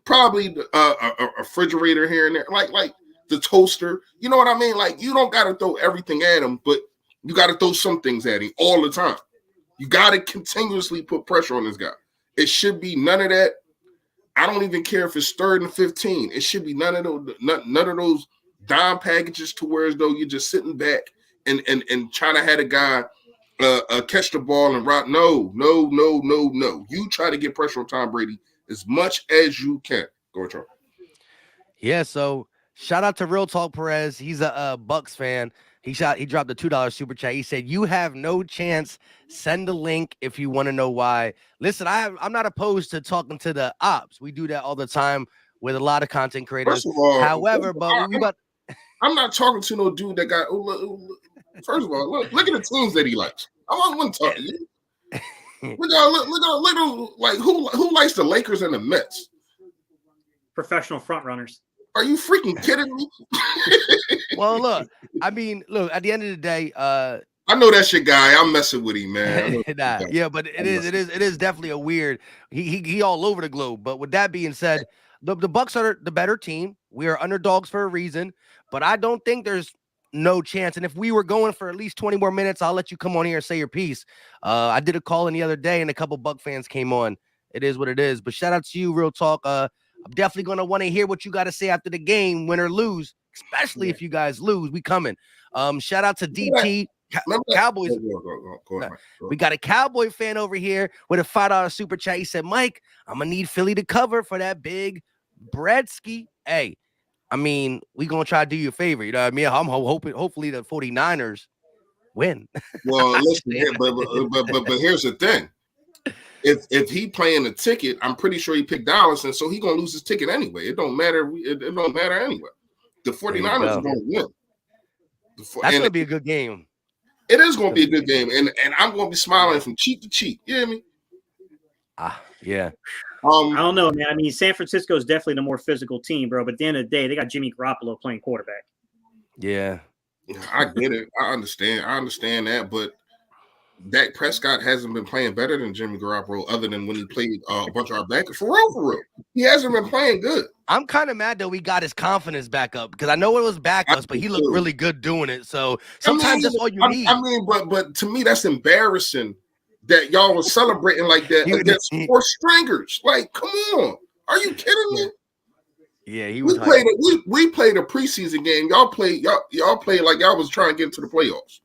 Probably a refrigerator here and there, like the toaster. You know what I mean? Like, you don't gotta throw everything at him, but you gotta throw some things at him all the time. You gotta continuously put pressure on this guy. It should be none of that I don't even care if it's 3rd and 15. It should be none of those dime packages to where as though you're just sitting back and trying to have a guy catch the ball and rock. No. You try to get pressure on Tom Brady as much as you can. Go ahead, Charles. Yeah, so shout out to Real Talk Perez. He's a Bucks fan. He dropped a $2 super chat. He said, "You have no chance. Send the link if you want to know why." Listen, I'm not opposed to talking to the ops. We do that all the time with a lot of content creators. First of all, However, I'm not talking to no dude that got. First of all, look at the teams that he likes. I want to talk to you. Look at like who likes the Lakers and the Mets? Professional front runners. Are you freaking kidding me? Well, look, at the end of the day, I know that's your guy. I'm messing with him, man. Yeah, but it is definitely a weird. He all over the globe. But with that being said, the Bucks are the better team. We are underdogs for a reason, but I don't think there's no chance. And if we were going for at least 20 more minutes, I'll let you come on here and say your piece. I did a call in the other day, and a couple Buck fans came on. It is what it is. But shout out to you, Real Talk. I'm definitely going to want to hear what you got to say after the game, win or lose, especially if you guys lose. We coming. Shout out to DT. Cowboys. Go ahead. We got a Cowboy fan over here with a $5 super chat. He said, "Mike, I'm going to need Philly to cover for that big Bredsky." Hey, I mean, we going to try to do you a favor. You know what I mean? I'm hoping, hopefully the 49ers win. Well, listen, but here's the thing. If he playing a ticket, I'm pretty sure he picked Dallas, and so he gonna lose his ticket anyway. It don't matter. It don't matter anyway. The 49ers are gonna win. That's gonna be a good game. It is gonna be a good game, and I'm gonna be smiling from cheek to cheek. You hear me? Yeah. I don't know, man. I mean, San Francisco is definitely the more physical team, bro. But at the end of the day, they got Jimmy Garoppolo playing quarterback. Yeah. I get it. I understand that, but Dak Prescott hasn't been playing better than Jimmy Garoppolo, other than when he played a bunch of our backers. For real. He hasn't been playing good. I'm kind of mad that we got his confidence back up, because I know it was backups, but he looked really good doing it. So sometimes that's all you need. I mean, but to me, that's embarrassing that y'all was celebrating like that against 4 stringers. Like, come on. Are you kidding me? Yeah, he was. We played a preseason game. Y'all played like y'all was trying to get into the playoffs.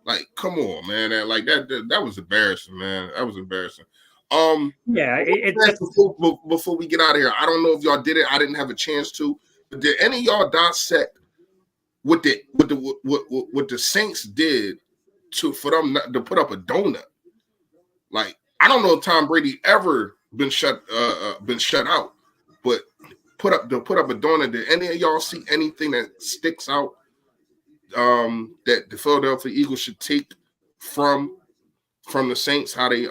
Like, come on, man. That was embarrassing, man. That was embarrassing. Before we get out of here, I don't know if y'all did it. I didn't have a chance to. But did any of y'all dissect what the Saints did for them to put up a donut? Like, I don't know if Tom Brady ever been shut out, but put up a donut. Did any of y'all see anything that sticks out that the Philadelphia Eagles should take from the Saints? How they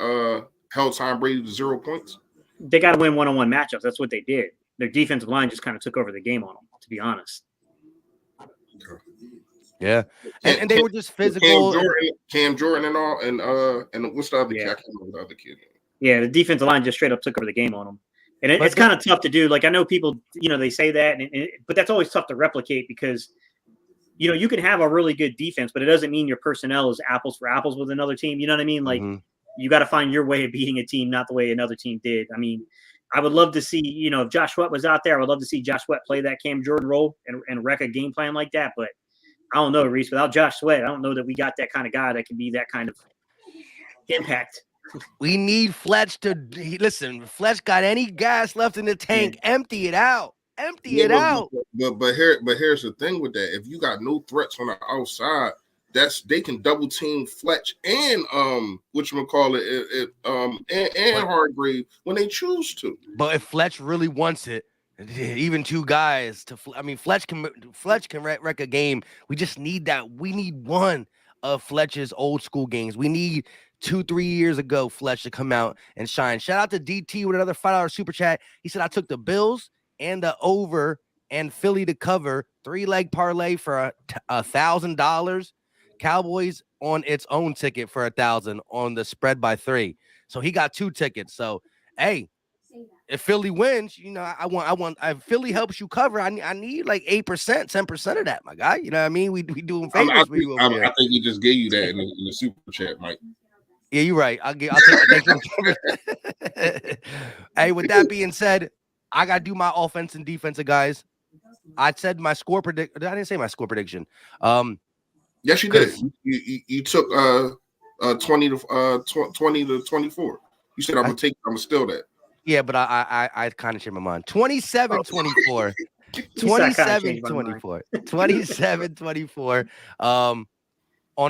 held Tom Brady to 0 points? They got to win one-on-one matchups. That's what they did. Their defensive line just kind of took over the game on them, to be honest. Yeah, and they were just physical. Cam Jordan and all, and what's the other kid? I can't remember the other kid. Yeah, the defensive line just straight up took over the game on them. And it's kind of tough to do. Like, I know people, they say that, but that's always tough to replicate, because you can have a really good defense, but it doesn't mean your personnel is apples for apples with another team. You know what I mean? Like, you got to find your way of beating a team, not the way another team did. I mean, I would love to see, if Josh Sweat was out there, I would love to see Josh Sweat play that Cam Jordan role and wreck a game plan like that. But I don't know, Reese. Without Josh Sweat, I don't know that we got that kind of guy that can be that kind of impact. We need Fletch to listen. Fletch got any gas left in the tank, empty it out. But here's the thing with that. If you got no threats on the outside, they can double team Fletch and Hargrave when they choose to. But if Fletch really wants it, even 2 guys Fletch can wreck a game. We just need that. We need one of Fletch's old school games. We need 2-3 years ago Fletch to come out and shine. Shout out to DT with another $5 super chat. He said, "I took the Bills and the over and Philly to cover 3-leg parlay for $1,000. Cowboys on its own ticket for 1,000 on the spread by 3." So he got 2 tickets. So hey, if Philly wins, if Philly helps you cover, I need like 8%, 10% of that, my guy. You know what I mean? We doing favors for you over here. I think he just gave you that in the super chat, Mike. Yeah, you're right. I'll take it. Hey, with that being said, I got to do my offense and defensive guys. I said my score predict. I didn't say my score prediction. Yes, you did. You took 20 to 24. You said I'm gonna steal that. Yeah, but I kind of changed my mind. 27-24. 27-24. 27-24. On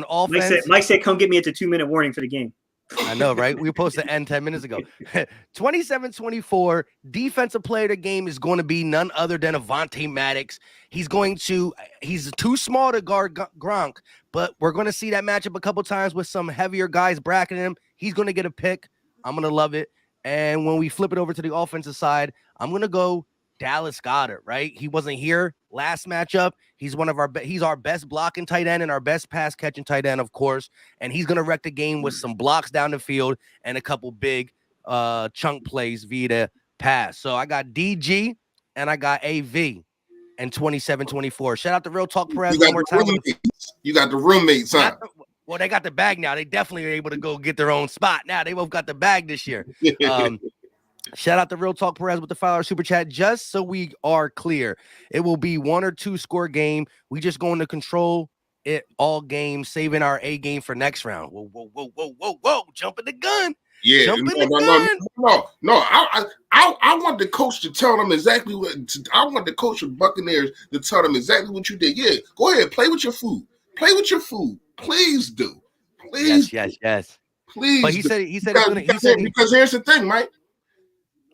offense. Mike said, come get me at the 2-minute warning for the game. I know, right? We were supposed to end 10 minutes ago. 27-24. Defensive player of the game is going to be none other than Avonte Maddox. He's too small to guard Gronk, but we're going to see that matchup a couple times with some heavier guys bracketing him. He's going to get a pick. I'm going to love it. And when we flip it over to the offensive side, I'm going to go Dallas Goedert, right? He wasn't here last matchup. He's he's our best blocking tight end and our best pass catching tight end, of course. And he's going to wreck the game with some blocks down the field and a couple big chunk plays via the pass. So I got DG and I got AV and 27-24. Shout out to Real Talk Perez one more time. You got the roommates, huh? Well, they got the bag now. They definitely are able to go get their own spot now. They both got the bag this year. Shout out to Real Talk Perez with the $5 super chat. Just so we are clear, it will be 1 or 2 score game. We just going to control it all game, saving our A game for next round. Whoa. Jumping the gun. Yeah, no. I want the coach to tell them exactly what. I want the coach of Buccaneers to tell them exactly what you did. Yeah, go ahead, play with your food. Play with your food. Please do. Please. Yes. Please. But he said because here's the thing, Mike.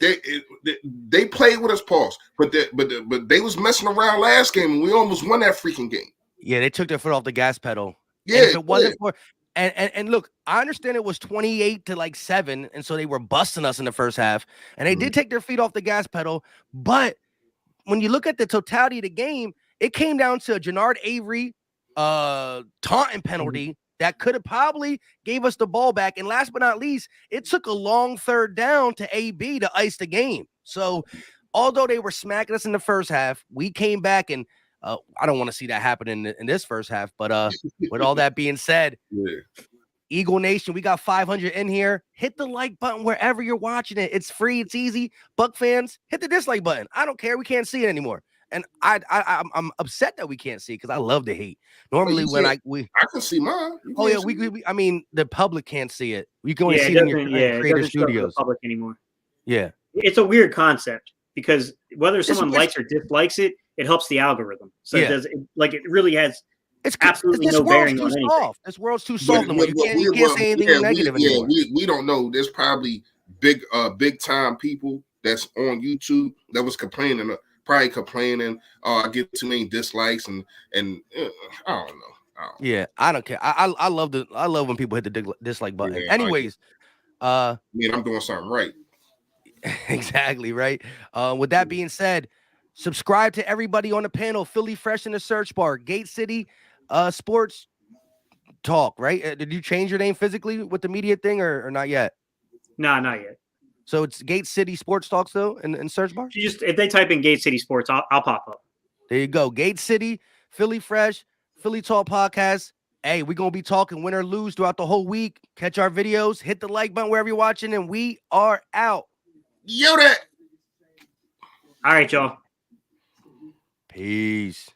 They played with us, pause. But they was messing around last game, and we almost won that freaking game. Yeah, they took their foot off the gas pedal. Yeah, and if it wasn't for and look, I understand it was 28-7, and so they were busting us in the first half, and they did take their feet off the gas pedal. But when you look at the totality of the game, it came down to a Jannard Avery taunting penalty that could have probably gave us the ball back. And last but not least, it took a long third down to AB to ice the game. So although they were smacking us in the first half, we came back and I don't want to see that happen in this first half. But with all that being said, Eagle Nation, we got 500 in here. Hit the like button wherever you're watching it. It's free. It's easy. Buck fans, hit the dislike button. I don't care. We can't see it anymore. And I'm upset that we can't see because I love to hate. Normally I can see mine. We I mean the public can't see it. You can only see it in your Creator Studios. The public anymore. Yeah, it's a weird concept because whether someone likes or dislikes it, it helps the algorithm. So it really has. It's absolutely no bearing on anything. Soft. This world's too soft. You can't say anything negative anymore. We don't know. There's probably big time people that's on YouTube that was complaining. Probably complaining, I get too many dislikes and I don't know. Yeah, I don't care. I love when people hit the dislike button. Yeah, anyways, I'm doing something right. Exactly right. With that being said, subscribe to everybody on the panel. Philly Fresh in the search bar. Gate City Sports Talk. Right? Did you change your name physically with the media thing or not yet? No, not yet. So it's Gate City Sports Talks though in search bar. If they type in Gate City Sports, I'll pop up. There you go. Gate City, Philly Fresh, Philly Talk Podcast. Hey, we're gonna be talking win or lose throughout the whole week. Catch our videos, hit the like button wherever you're watching, and we are out. Yoda. All right, y'all. Peace.